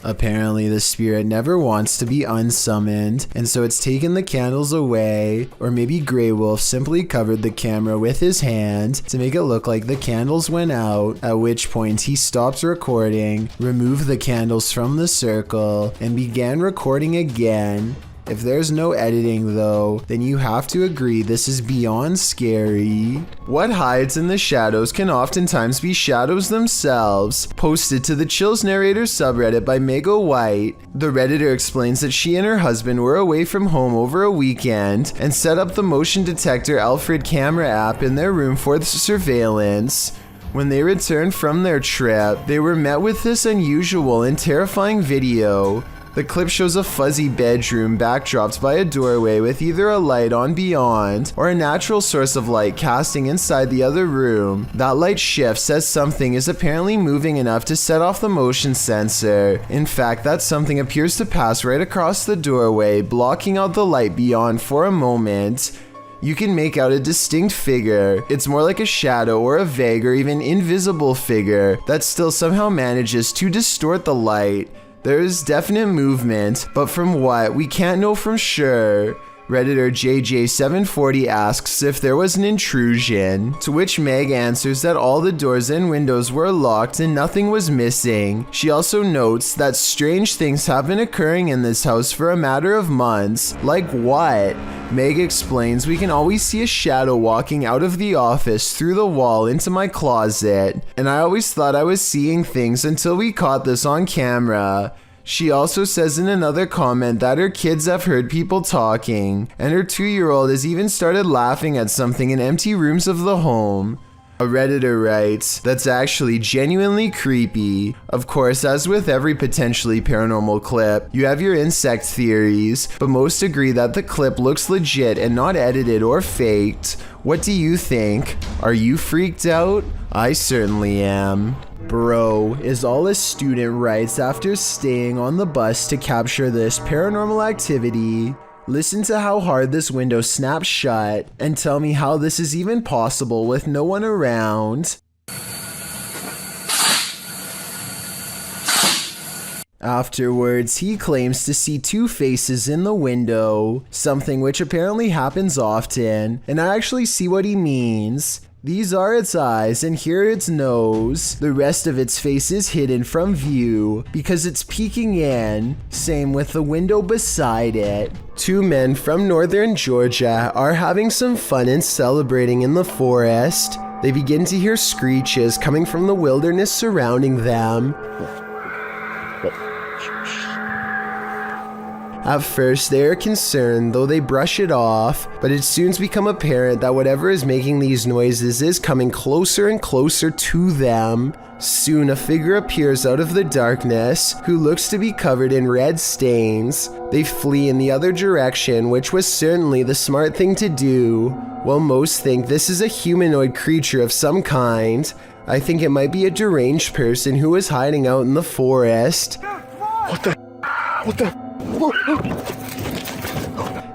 Apparently the spirit never wants to be unsummoned, and so it's taken the candles away, or maybe Grey Wolf simply covered the camera with his hand to make it look like the candles went out, at which point he stopped recording, removed the candles from the circle, and began recording again. If there's no editing though, then you have to agree this is beyond scary. What hides in the shadows can oftentimes be shadows themselves. Posted to the Chills Narrator subreddit by Mega White, the Redditor explains that she and her husband were away from home over a weekend and set up the motion detector Alfred camera app in their room for the surveillance. When they returned from their trip, they were met with this unusual and terrifying video. The clip shows a fuzzy bedroom backdropped by a doorway with either a light on beyond or a natural source of light casting inside the other room. That light shifts as something is apparently moving enough to set off the motion sensor. In fact, that something appears to pass right across the doorway, blocking out the light beyond for a moment. You can make out a distinct figure. It's more like a shadow or a vague or even invisible figure that still somehow manages to distort the light. There is definite movement, but from what, we can't know for sure. Redditor JJ740 asks if there was an intrusion, to which Meg answers that all the doors and windows were locked and nothing was missing. She also notes that strange things have been occurring in this house for a matter of months. Like what? Meg explains we can always see a shadow walking out of the office through the wall into my closet, and I always thought I was seeing things until we caught this on camera. She also says in another comment that her kids have heard people talking, and her 2-year-old has even started laughing at something in empty rooms of the home. A Redditor writes, that's actually genuinely creepy. Of course, as with every potentially paranormal clip, you have your insect theories, but most agree that the clip looks legit and not edited or faked. What do you think? Are you freaked out? I certainly am. Bro, is all a student writes after staying on the bus to capture this paranormal activity. Listen to how hard this window snaps shut and tell me how this is even possible with no one around. Afterwards, he claims to see 2 faces in the window, something which apparently happens often, and I actually see what he means. These are its eyes, and here its nose. The rest of its face is hidden from view because it's peeking in. Same with the window beside it. 2 men from northern Georgia are having some fun and celebrating in the forest. They begin to hear screeches coming from the wilderness surrounding them. At first, they are concerned, though they brush it off, but it soon becomes apparent that whatever is making these noises is coming closer and closer to them. Soon, a figure appears out of the darkness, who looks to be covered in red stains. They flee in the other direction, which was certainly the smart thing to do. While most think this is a humanoid creature of some kind, I think it might be a deranged person who is hiding out in the forest. What the?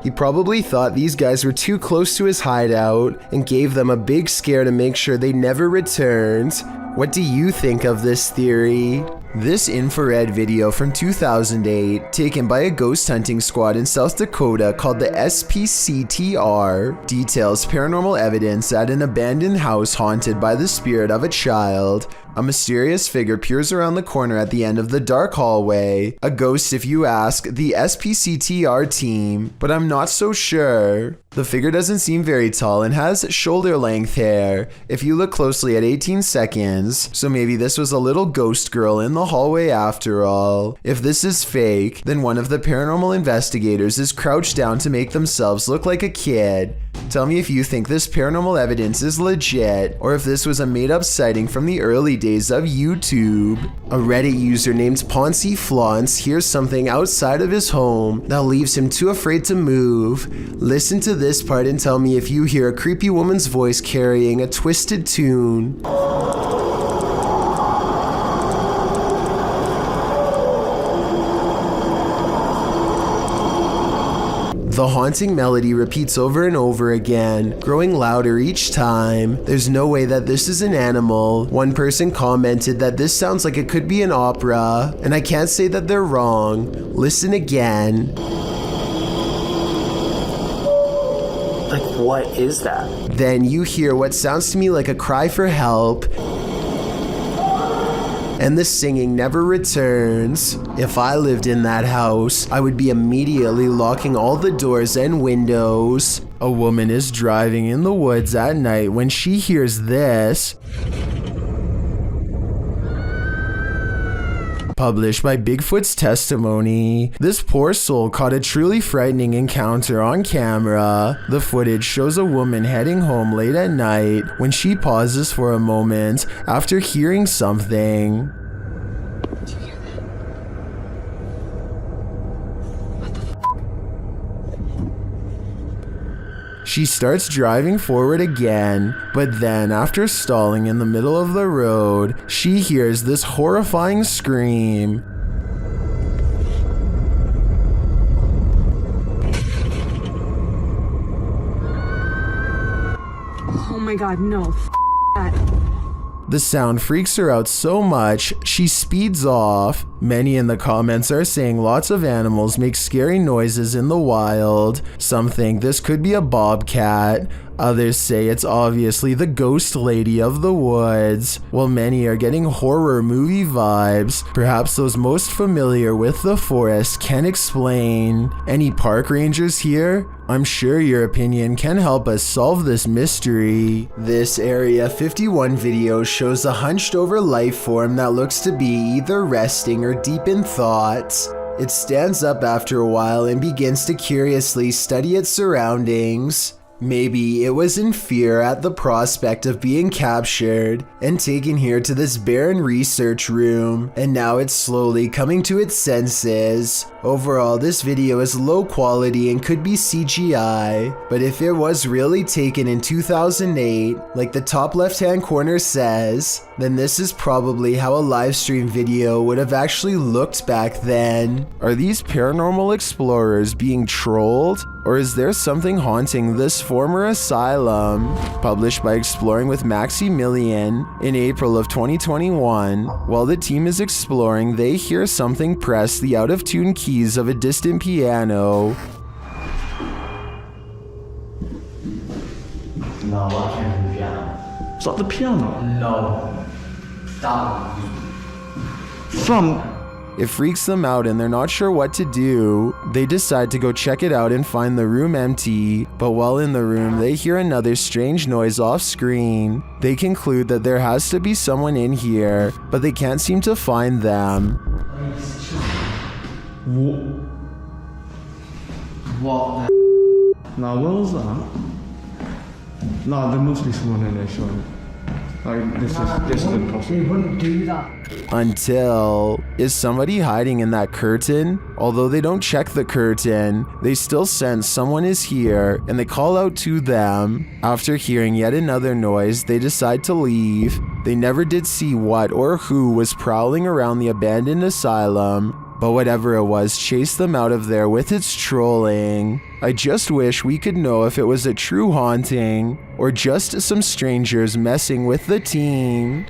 He probably thought these guys were too close to his hideout and gave them a big scare to make sure they never returned. What do you think of this theory? This infrared video from 2008, taken by a ghost hunting squad in South Dakota called the SPCTR, details paranormal evidence at an abandoned house haunted by the spirit of a child. A mysterious figure peers around the corner at the end of the dark hallway. A ghost if you ask the SPCTR team, but I'm not so sure. The figure doesn't seem very tall and has shoulder-length hair if you look closely at 18 seconds, so maybe this was a little ghost girl in the hallway after all. If this is fake, then one of the paranormal investigators is crouched down to make themselves look like a kid. Tell me if you think this paranormal evidence is legit, or if this was a made-up sighting from the early days of YouTube. A Reddit user named Poncy Flauns hears something outside of his home that leaves him too afraid to move. Listen to this part and tell me if you hear a creepy woman's voice carrying a twisted tune. The haunting melody repeats over and over again, growing louder each time. There's no way that this is an animal. One person commented that this sounds like it could be an opera, and I can't say that they're wrong. Listen again. Like, what is that? Then you hear what sounds to me like a cry for help, and the singing never returns. If I lived in that house, I would be immediately locking all the doors and windows. A woman is driving in the woods at night when she hears this. Published by Bigfoot's testimony. This poor soul caught a truly frightening encounter on camera. The footage shows a woman heading home late at night when she pauses for a moment after hearing something. She starts driving forward again, but then after stalling in the middle of the road, she hears this horrifying scream. Oh my god, no. That. The sound freaks her out so much, she speeds off. Many in the comments are saying lots of animals make scary noises in the wild. Some think this could be a bobcat. Others say it's obviously the ghost lady of the woods, while many are getting horror movie vibes. Perhaps those most familiar with the forest can explain. Any park rangers here? I'm sure your opinion can help us solve this mystery. This Area 51 video shows a hunched over life form that looks to be either resting or deep in thoughts. It stands up after a while and begins to curiously study its surroundings. Maybe it was in fear at the prospect of being captured and taken here to this barren research room, and now it's slowly coming to its senses. Overall, this video is low quality and could be CGI, but if it was really taken in 2008, like the top left hand corner says, then this is probably how a live stream video would have actually looked back then. Are these paranormal explorers being trolled? Or is there something haunting this former asylum? Published by Exploring with Maximilian in April of 2021. While the team is exploring, they hear something press the out-of-tune keys of a distant piano. No, I can't do the piano. Is that the piano? No. Stop. Fam. It freaks them out and they're not sure what to do. They decide to go check it out and find the room empty, but while in the room they hear another strange noise off screen. They conclude that there has to be someone in here, but they can't seem to find them. What? Now, what was that? No, there must be someone in there, surely. Like, this is impossible. They wouldn't do that. Until, is somebody hiding in that curtain? Although they don't check the curtain, they still sense someone is here and they call out to them. After hearing yet another noise, they decide to leave. They never did see what or who was prowling around the abandoned asylum, but whatever it was chased them out of there with its trolling. I just wish we could know if it was a true haunting or just some strangers messing with the team.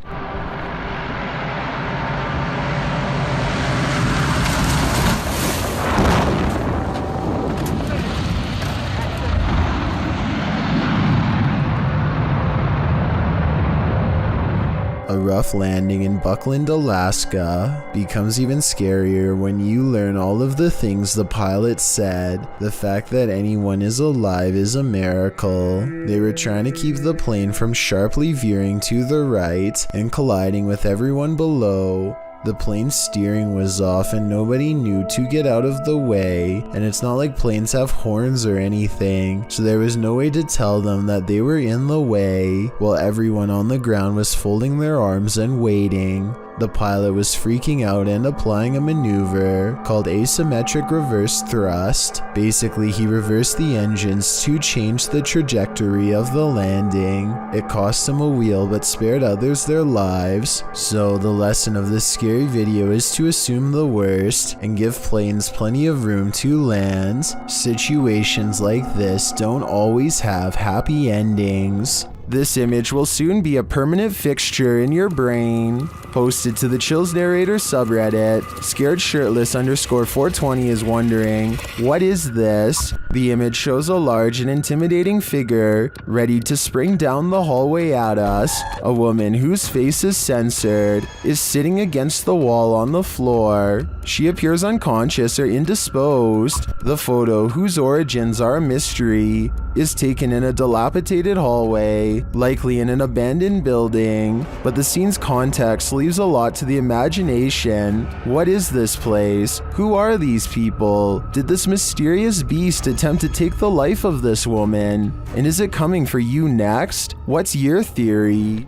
A rough landing in Buckland, Alaska becomes even scarier when you learn all of the things the pilot said. The fact that anyone is alive is a miracle. They were trying to keep the plane from sharply veering to the right and colliding with everyone below. The plane's steering was off and nobody knew to get out of the way, and it's not like planes have horns or anything, so there was no way to tell them that they were in the way, while everyone on the ground was folding their arms and waiting. The pilot was freaking out and applying a maneuver called asymmetric reverse thrust. Basically, he reversed the engines to change the trajectory of the landing. It cost him a wheel but spared others their lives. So the lesson of this scary video is to assume the worst and give planes plenty of room to land. Situations like this don't always have happy endings. This image will soon be a permanent fixture in your brain. Posted to the Chills Narrator subreddit, Scared Shirtless _420 is wondering, what is this? The image shows a large and intimidating figure, ready to spring down the hallway at us. A woman whose face is censored is sitting against the wall on the floor. She appears unconscious or indisposed. The photo, whose origins are a mystery, is taken in a dilapidated hallway, likely in an abandoned building, but the scene's context leaves a lot to the imagination. What is this place? Who are these people? Did this mysterious beast attempt to take the life of this woman? And is it coming for you next? What's your theory?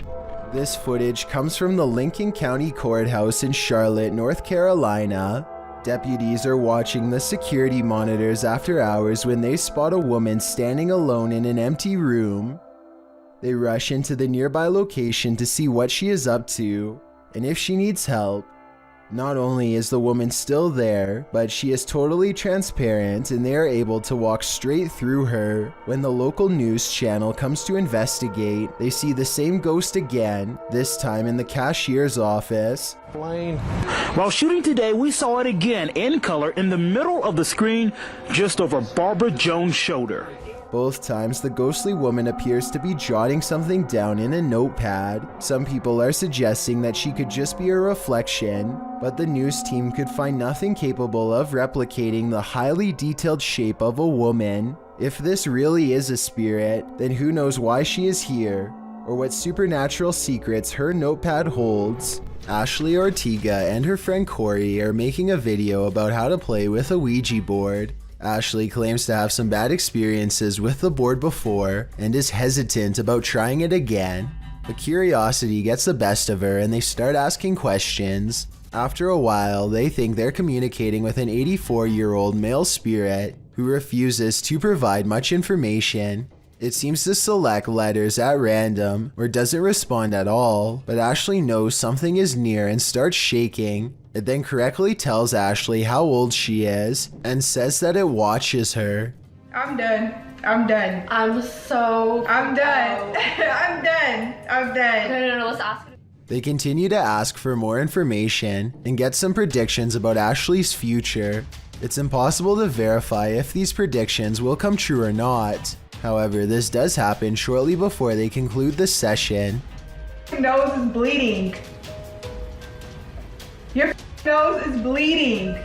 This footage comes from the Lincoln County Courthouse in Charlotte, North Carolina. Deputies are watching the security monitors after hours when they spot a woman standing alone in an empty room. They rush into the nearby location to see what she is up to and if she needs help. Not only is the woman still there, but she is totally transparent and they are able to walk straight through her. When the local news channel comes to investigate, they see the same ghost again, this time in the cashier's office. While shooting today, we saw it again in color in the middle of the screen, just over Barbara Jones' shoulder. Both times, the ghostly woman appears to be jotting something down in a notepad. Some people are suggesting that she could just be a reflection, but the news team could find nothing capable of replicating the highly detailed shape of a woman. If this really is a spirit, then who knows why she is here, or what supernatural secrets her notepad holds. Ashley Ortega and her friend Corey are making a video about how to play with a Ouija board. Ashley claims to have some bad experiences with the board before and is hesitant about trying it again. But curiosity gets the best of her and they start asking questions. After a while, they think they're communicating with an 84-year-old male spirit who refuses to provide much information. It seems to select letters at random or doesn't respond at all, but Ashley knows something is near and starts shaking. It then correctly tells Ashley how old she is and says that it watches her. I'm done. I'm done. I'm done. I'm done. No, let's ask. They continue to ask for more information and get some predictions about Ashley's future. It's impossible to verify if these predictions will come true or not. However, this does happen shortly before they conclude the session. Your nose is bleeding. Your nose is bleeding.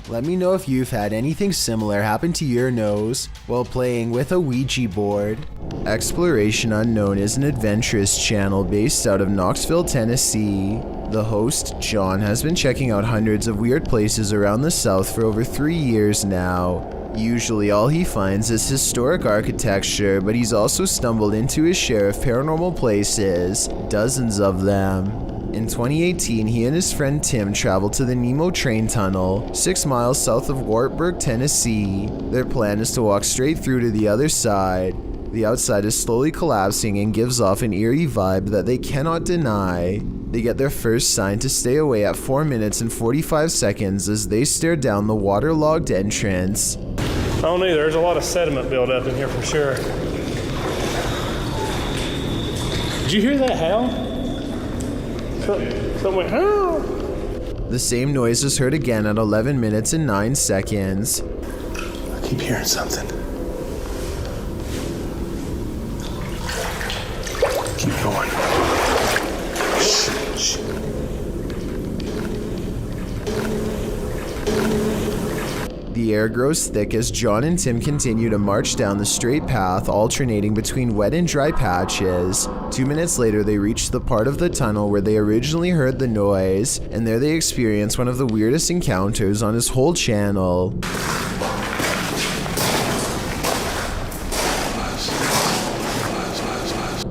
Let me know if you've had anything similar happen to your nose while playing with a Ouija board. Exploration Unknown is an adventurous channel based out of Knoxville, Tennessee. The host, John, has been checking out hundreds of weird places around the South for over 3 years now. Usually all he finds is historic architecture, but he's also stumbled into his share of paranormal places, dozens of them. In 2018, he and his friend Tim traveled to the Nemo train tunnel, 6 miles south of Wartburg, Tennessee. Their plan is to walk straight through to the other side. The outside is slowly collapsing and gives off an eerie vibe that they cannot deny. They get their first sign to stay away at 4 minutes and 45 seconds as they stare down the waterlogged entrance. I don't either. There's a lot of sediment buildup in here for sure. Did you hear that howl? Something went, oh! The same noise is heard again at 11 minutes and 9 seconds. I keep hearing something. Keep going. Shh. The air grows thick as John and Tim continue to march down the straight path, alternating between wet and dry patches. 2 minutes later, they reach the part of the tunnel where they originally heard the noise, and there they experience one of the weirdest encounters on his whole channel.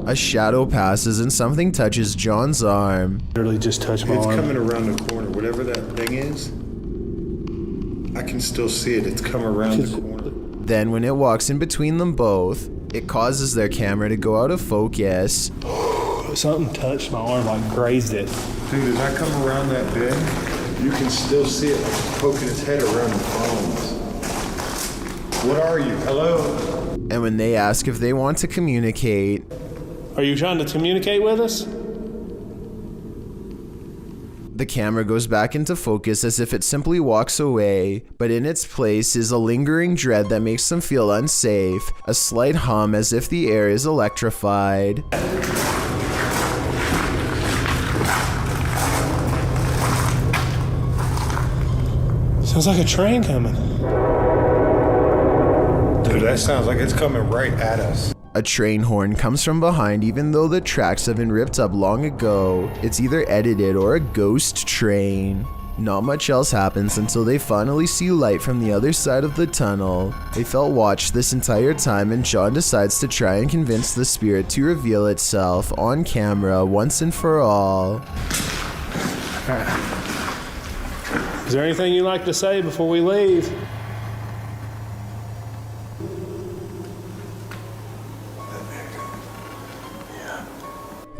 A shadow passes and something touches John's arm. Literally just touched my arm. It's coming around the corner. Whatever that thing is, I can still see it. It's come around the corner. Then when it walks in between them both, it causes their camera to go out of focus. Something touched my arm, like grazed it. Dude, as I come around that bend, you can still see it like it's poking its head around the bones. What are you? Hello? And when they ask if they want to communicate... Are you trying to communicate with us? The camera goes back into focus as if it simply walks away, but in its place is a lingering dread that makes them feel unsafe, a slight hum as if the air is electrified. Sounds like a train coming. Dude, that sounds like it's coming right at us. A train horn comes from behind even though the tracks have been ripped up long ago. It's either edited or a ghost train. Not much else happens until they finally see light from the other side of the tunnel. They felt watched this entire time and John decides to try and convince the spirit to reveal itself on camera once and for all. Is there anything you'd like to say before we leave?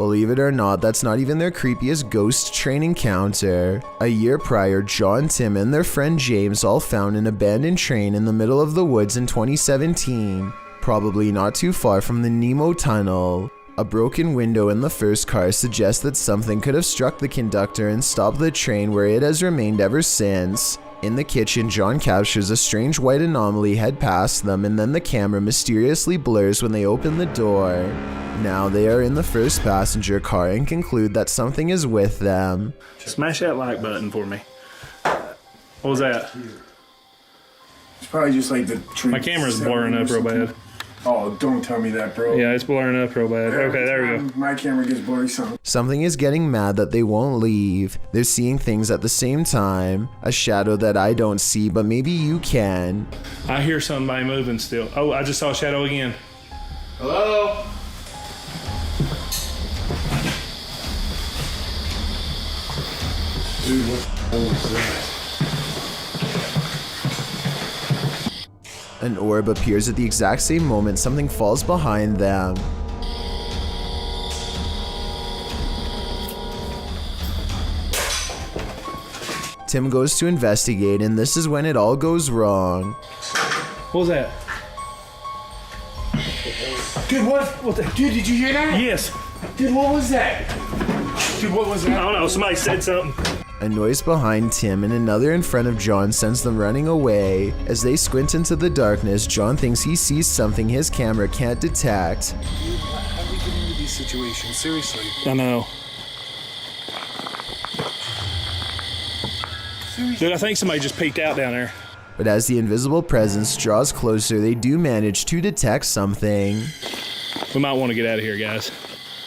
Believe it or not, that's not even their creepiest ghost train encounter. A year prior, John, Tim, and their friend James all found an abandoned train in the middle of the woods in 2017, probably not too far from the Nemo tunnel. A broken window in the first car suggests that something could have struck the conductor and stopped the train, where it has remained ever since. In the kitchen, John captures a strange white anomaly head past them, and then the camera mysteriously blurs when they open the door. Now they are in the first passenger car and conclude that something is with them. Smash that like button for me. What was that? It's probably just like the tree. My camera's blurring up real bad. Oh, don't tell me that, bro. Yeah, it's blurring up real bad. Okay, there we go. My camera gets blurry some. Something is getting mad that they won't leave. They're seeing things at the same time. A shadow that I don't see, but maybe you can. I hear somebody moving still. Oh, I just saw a shadow again. Hello? Dude, what was that? An orb appears at the exact same moment something falls behind them. Tim goes to investigate, and this is when it all goes wrong. What was that? Dude, what the, dude, did you hear that? Yes. Dude, what was that? Dude, what was that? I don't know, somebody said something. A noise behind Tim and another in front of John sends them running away. As they squint into the darkness, John thinks he sees something his camera can't detect. Dude, how do we get into these situations? Seriously. I know. Dude, I think somebody just peeked out down there. But as the invisible presence draws closer, they do manage to detect something. We might want to get out of here, guys.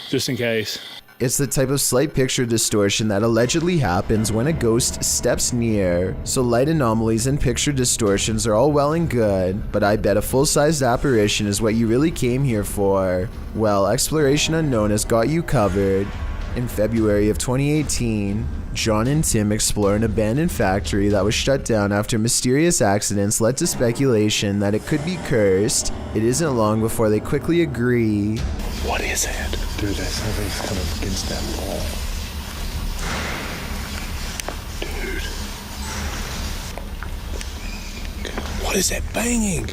Just in case. It's the type of slight picture distortion that allegedly happens when a ghost steps near. So light anomalies and picture distortions are all well and good, but I bet a full-sized apparition is what you really came here for. Well, Exploration Unknown has got you covered. In February of 2018, John and Tim explore an abandoned factory that was shut down after mysterious accidents led to speculation that it could be cursed. It isn't long before they quickly agree. What is it? Dude, that something's coming against that wall. Dude. What is that banging?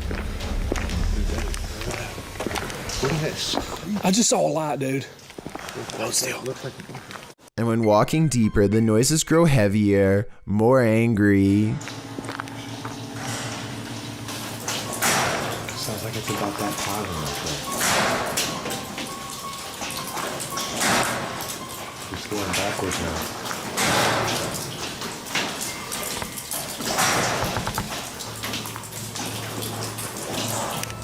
What is that scream? I just saw a light, dude. Hold still. And when walking deeper, the noises grow heavier, more angry. Sounds like it's about that time right there. He's going backwards now.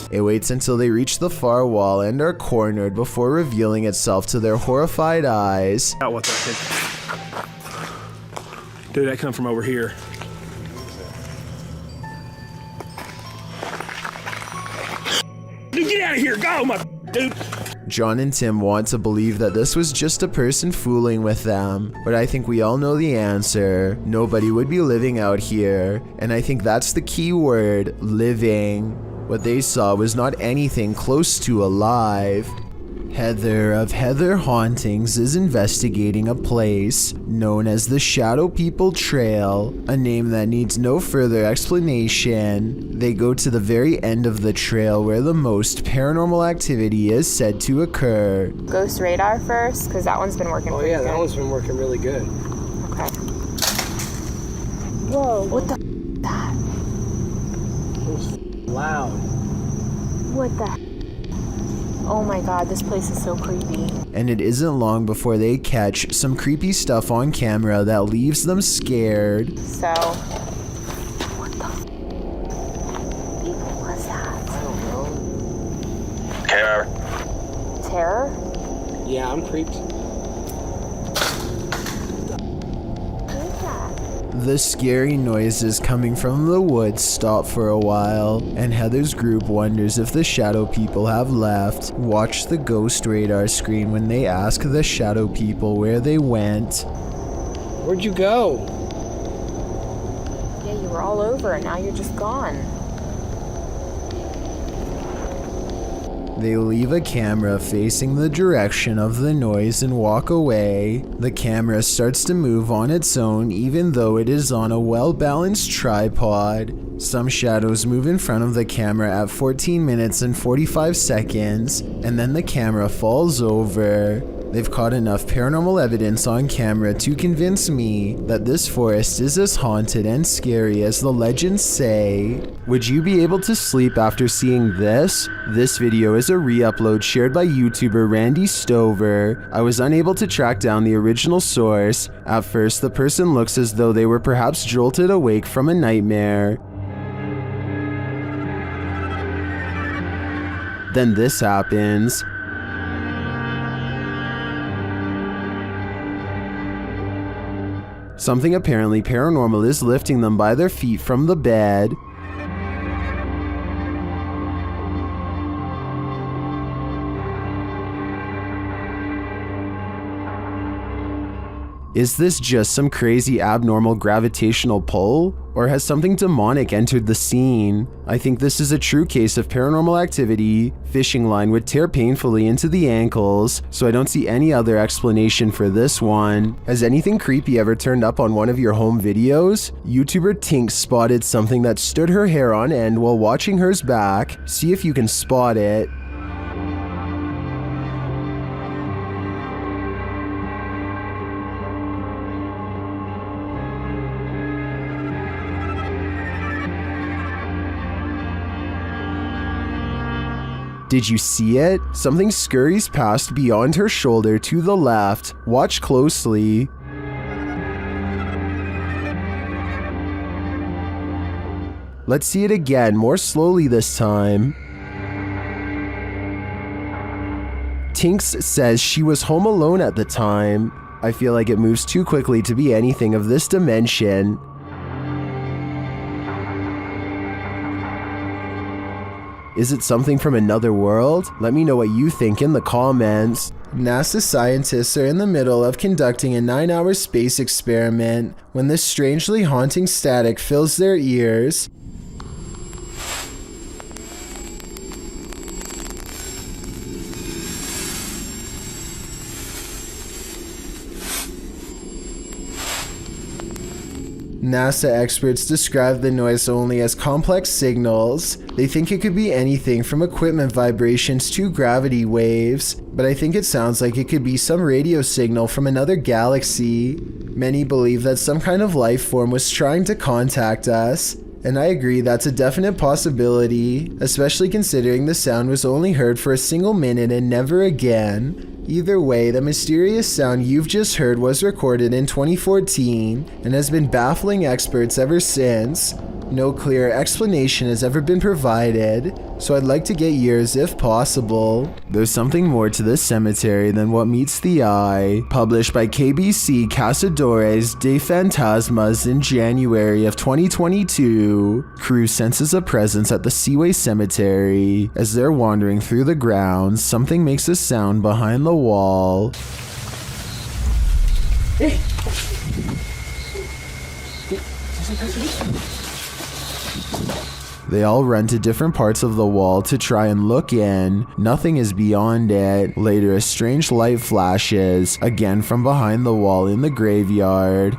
It waits until they reach the far wall and are cornered before revealing itself to their horrified eyes. What that dude, that come from over here. Dude, get out of here! Go, my dude! John and Tim want to believe that this was just a person fooling with them, but I think we all know the answer. Nobody would be living out here, and I think that's the key word, living. What they saw was not anything close to alive. Heather of Heather Hauntings is investigating a place known as the Shadow People Trail, a name that needs no further explanation. They go to the very end of the trail where the most paranormal activity is said to occur. Ghost radar first, because that one's been working pretty good. That one's been working really good. Okay. Whoa, what the f*** that? Loud. What the f***? Oh my god, this place is so creepy. And it isn't long before they catch some creepy stuff on camera that leaves them scared. So, what the f*** even was that? I don't know. Terror. Terror? Yeah, I'm creeped. The scary noises coming from the woods stop for a while, and Heather's group wonders if the Shadow People have left. Watch the ghost radar screen when they ask the Shadow People where they went. Where'd you go? Yeah, you were all over and now you're just gone. They leave a camera facing the direction of the noise and walk away. The camera starts to move on its own even though it is on a well-balanced tripod. Some shadows move in front of the camera at 14 minutes and 45 seconds, and then the camera falls over. They've caught enough paranormal evidence on camera to convince me that this forest is as haunted and scary as the legends say. Would you be able to sleep after seeing this? This video is a re-upload shared by YouTuber Randy Stover. I was unable to track down the original source. At first, the person looks as though they were perhaps jolted awake from a nightmare. Then this happens. Something apparently paranormal is lifting them by their feet from the bed. Is this just some crazy abnormal gravitational pull? Or has something demonic entered the scene? I think this is a true case of paranormal activity. Fishing line would tear painfully into the ankles, so I don't see any other explanation for this one. Has anything creepy ever turned up on one of your home videos? YouTuber Tink spotted something that stood her hair on end while watching hers back. See if you can spot it. Did you see it? Something scurries past beyond her shoulder to the left. Watch closely. Let's see it again, more slowly this time. Tinks says she was home alone at the time. I feel like it moves too quickly to be anything of this dimension. Is it something from another world? Let me know what you think in the comments. NASA scientists are in the middle of conducting a 9-hour space experiment when this strangely haunting static fills their ears. NASA experts describe the noise only as complex signals. They think it could be anything from equipment vibrations to gravity waves, but I think it sounds like it could be some radio signal from another galaxy. Many believe that some kind of life form was trying to contact us, and I agree that's a definite possibility, especially considering the sound was only heard for a single minute and never again. Either way, the mysterious sound you've just heard was recorded in 2014 and has been baffling experts ever since. No clear explanation has ever been provided, so I'd like to get yours if possible. There's something more to this cemetery than what meets the eye. Published by KBC Cazadores de Fantasmas in January of 2022, crew senses a presence at the Seaway Cemetery. As they're wandering through the grounds, something makes a sound behind the wall. Hey. They all run to different parts of the wall to try and look in. Nothing is beyond it. Later, a strange light flashes, again from behind the wall in the graveyard.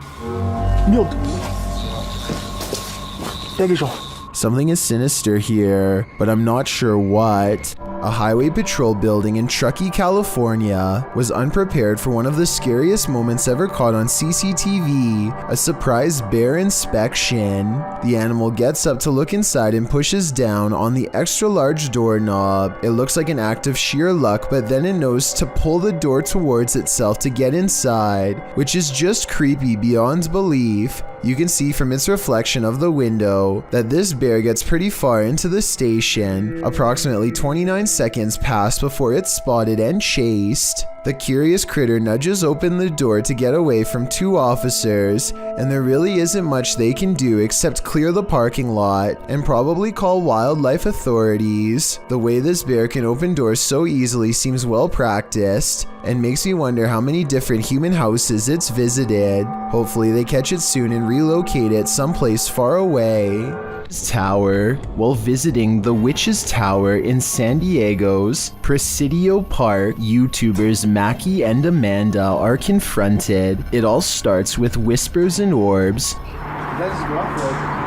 Something is sinister here, but I'm not sure what. A highway patrol building in Truckee, California was unprepared for one of the scariest moments ever caught on CCTV, a surprise bear inspection. The animal gets up to look inside and pushes down on the extra large doorknob. It looks like an act of sheer luck, but then it knows to pull the door towards itself to get inside, which is just creepy beyond belief. You can see from its reflection of the window that this bear gets pretty far into the station. Approximately 29 seconds pass before it's spotted and chased. The curious critter nudges open the door to get away from two officers, and there really isn't much they can do except clear the parking lot and probably call wildlife authorities. The way this bear can open doors so easily seems well practiced and makes me wonder how many different human houses it's visited. Hopefully they catch it soon and relocate it someplace far away. Tower. While visiting the Witch's Tower in San Diego's Presidio Park, YouTubers Mackie and Amanda are confronted. It all starts with whispers and orbs.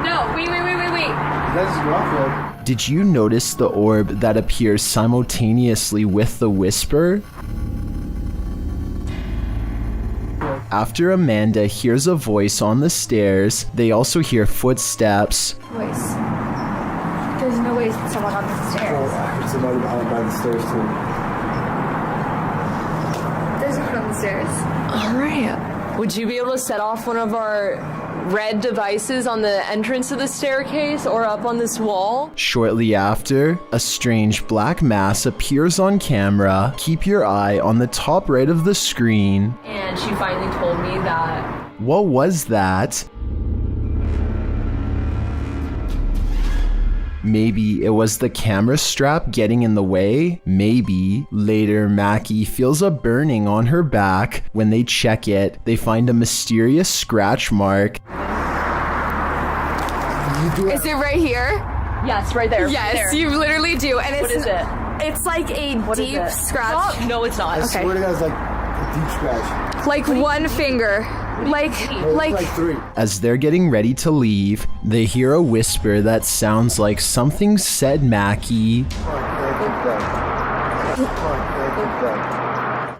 No, wait. Did you notice the orb that appears simultaneously with the whisper? After Amanda hears a voice on the stairs, they also hear footsteps. Voice. There's no way someone on the stairs. There's somebody by the stairs too. There's someone on the stairs. All right. Would you be able to set off one of our red devices on the entrance of the staircase or up on this wall? Shortly after, a strange black mass appears on camera. Keep your eye on the top right of the screen. And she finally told me that. What was that? Maybe it was the camera strap getting in the way? Maybe. Later, Mackie feels a burning on her back. When they check it, they find a mysterious scratch mark. Is it right here? Yes, right there. Yes, there. you literally do. And it's, what is it? It's like a deep scratch. Stop. No, it's not. I swear to God, it's like a deep scratch. Like one finger. Like three. As they're getting ready to leave, they hear a whisper that sounds like something said Mackie.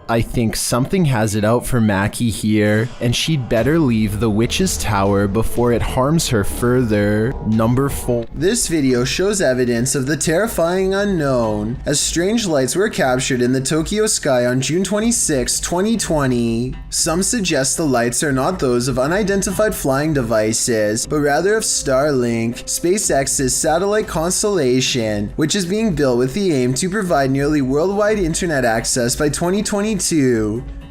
I think something has it out for Mackie here, and she'd better leave the Witch's Tower before it harms her further. Number 4. This video shows evidence of the terrifying unknown, as strange lights were captured in the Tokyo sky on June 26, 2020. Some suggest the lights are not those of unidentified flying devices, but rather of Starlink, SpaceX's satellite constellation, which is being built with the aim to provide nearly worldwide internet access by 2022.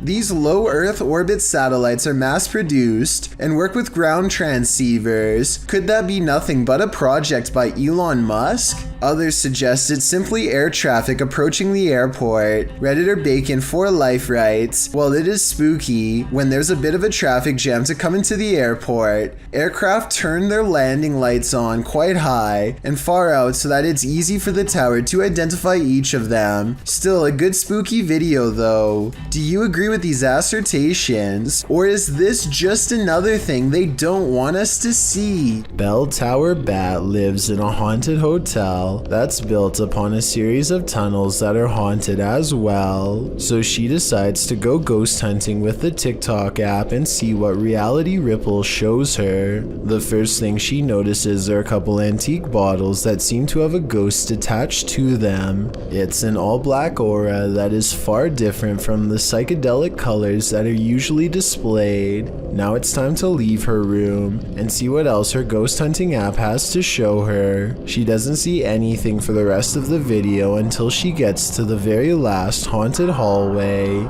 These low Earth orbit satellites are mass-produced and work with ground transceivers. Could that be nothing but a project by Elon Musk? Others suggest it's simply air traffic approaching the airport. Redditor Bacon for Life writes, "Well, it is spooky when there's a bit of a traffic jam to come into the airport. Aircraft turn their landing lights on quite high and far out so that it's easy for the tower to identify each of them. Still a good spooky video though. Do you agree with these assertions? Or is this just another thing they don't want us to see?" Bell Tower Bat lives in a haunted hotel that's built upon a series of tunnels that are haunted as well. So she decides to go ghost hunting with the TikTok app and see what Reality Ripple shows her. The first thing she notices are a couple antique bottles that seem to have a ghost attached to them. It's an all-black aura that is far different from the psychedelic colors that are usually displayed. Now it's time to leave her room and see what else her ghost hunting app has to show her. She doesn't see anything for the rest of the video until she gets to the very last haunted hallway.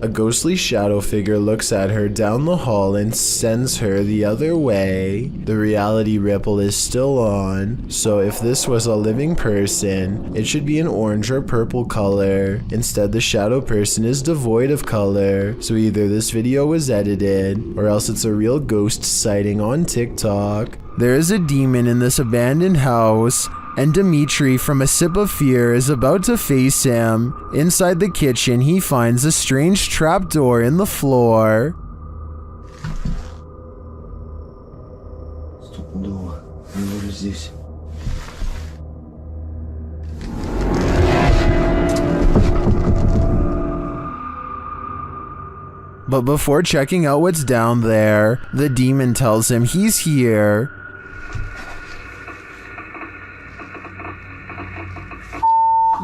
A ghostly shadow figure looks at her down the hall and sends her the other way. The reality ripple is still on, so if this was a living person, it should be an orange or purple color. Instead, the shadow person is devoid of color, so either this video was edited, or else it's a real ghost sighting on TikTok. There is a demon in this abandoned house, and Dimitri from A Sip of Fear is about to face him. Inside the kitchen, he finds a strange trapdoor in the floor. But before checking out what's down there, the demon tells him he's here.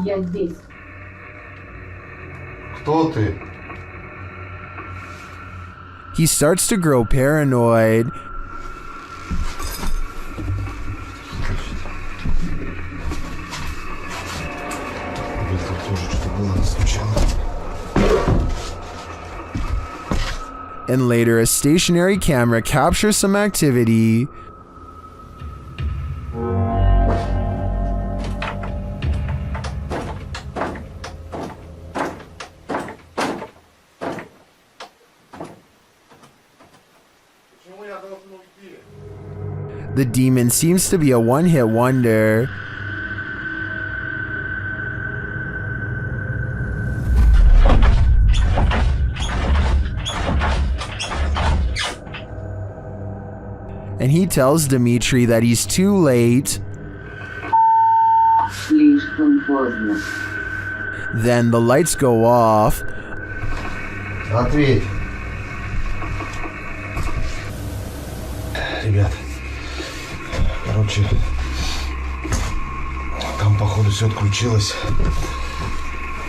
Я здесь. Кто ты? He starts to grow paranoid. And later, a stationary camera captures some activity. The demon seems to be a one-hit wonder. And he tells Dimitri that he's too late. Then the lights go off. Ответь. Ребят, короче, там походу все отключилось.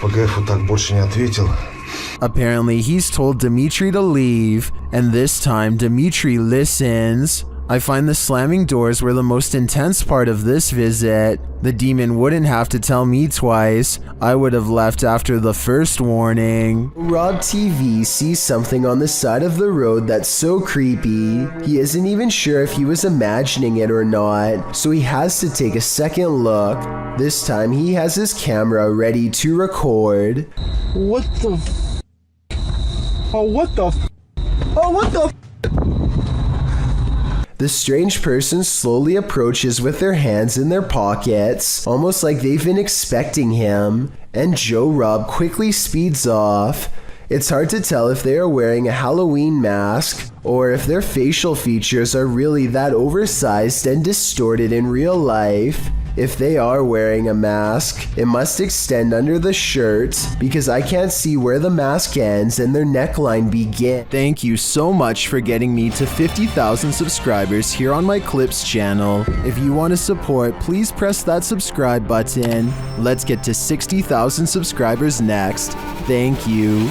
ПГФ так больше не ответил. Apparently, he's told Dimitri to leave, and this time Dimitri listens. I find the slamming doors were the most intense part of this visit. The demon wouldn't have to tell me twice. I would have left after the first warning. Rob TV sees something on the side of the road that's so creepy. He isn't even sure if he was imagining it or not, so he has to take a second look. This time he has his camera ready to record. What the f? Oh, what the f? Oh, what the f? The strange person slowly approaches with their hands in their pockets, almost like they've been expecting him, and Joe Rob quickly speeds off. It's hard to tell if they are wearing a Halloween mask, or if their facial features are really that oversized and distorted in real life. If they are wearing a mask, it must extend under the shirt because I can't see where the mask ends and their neckline begins. Thank you so much for getting me to 50,000 subscribers here on my Clips channel. If you want to support, please press that subscribe button. Let's get to 60,000 subscribers next. Thank you.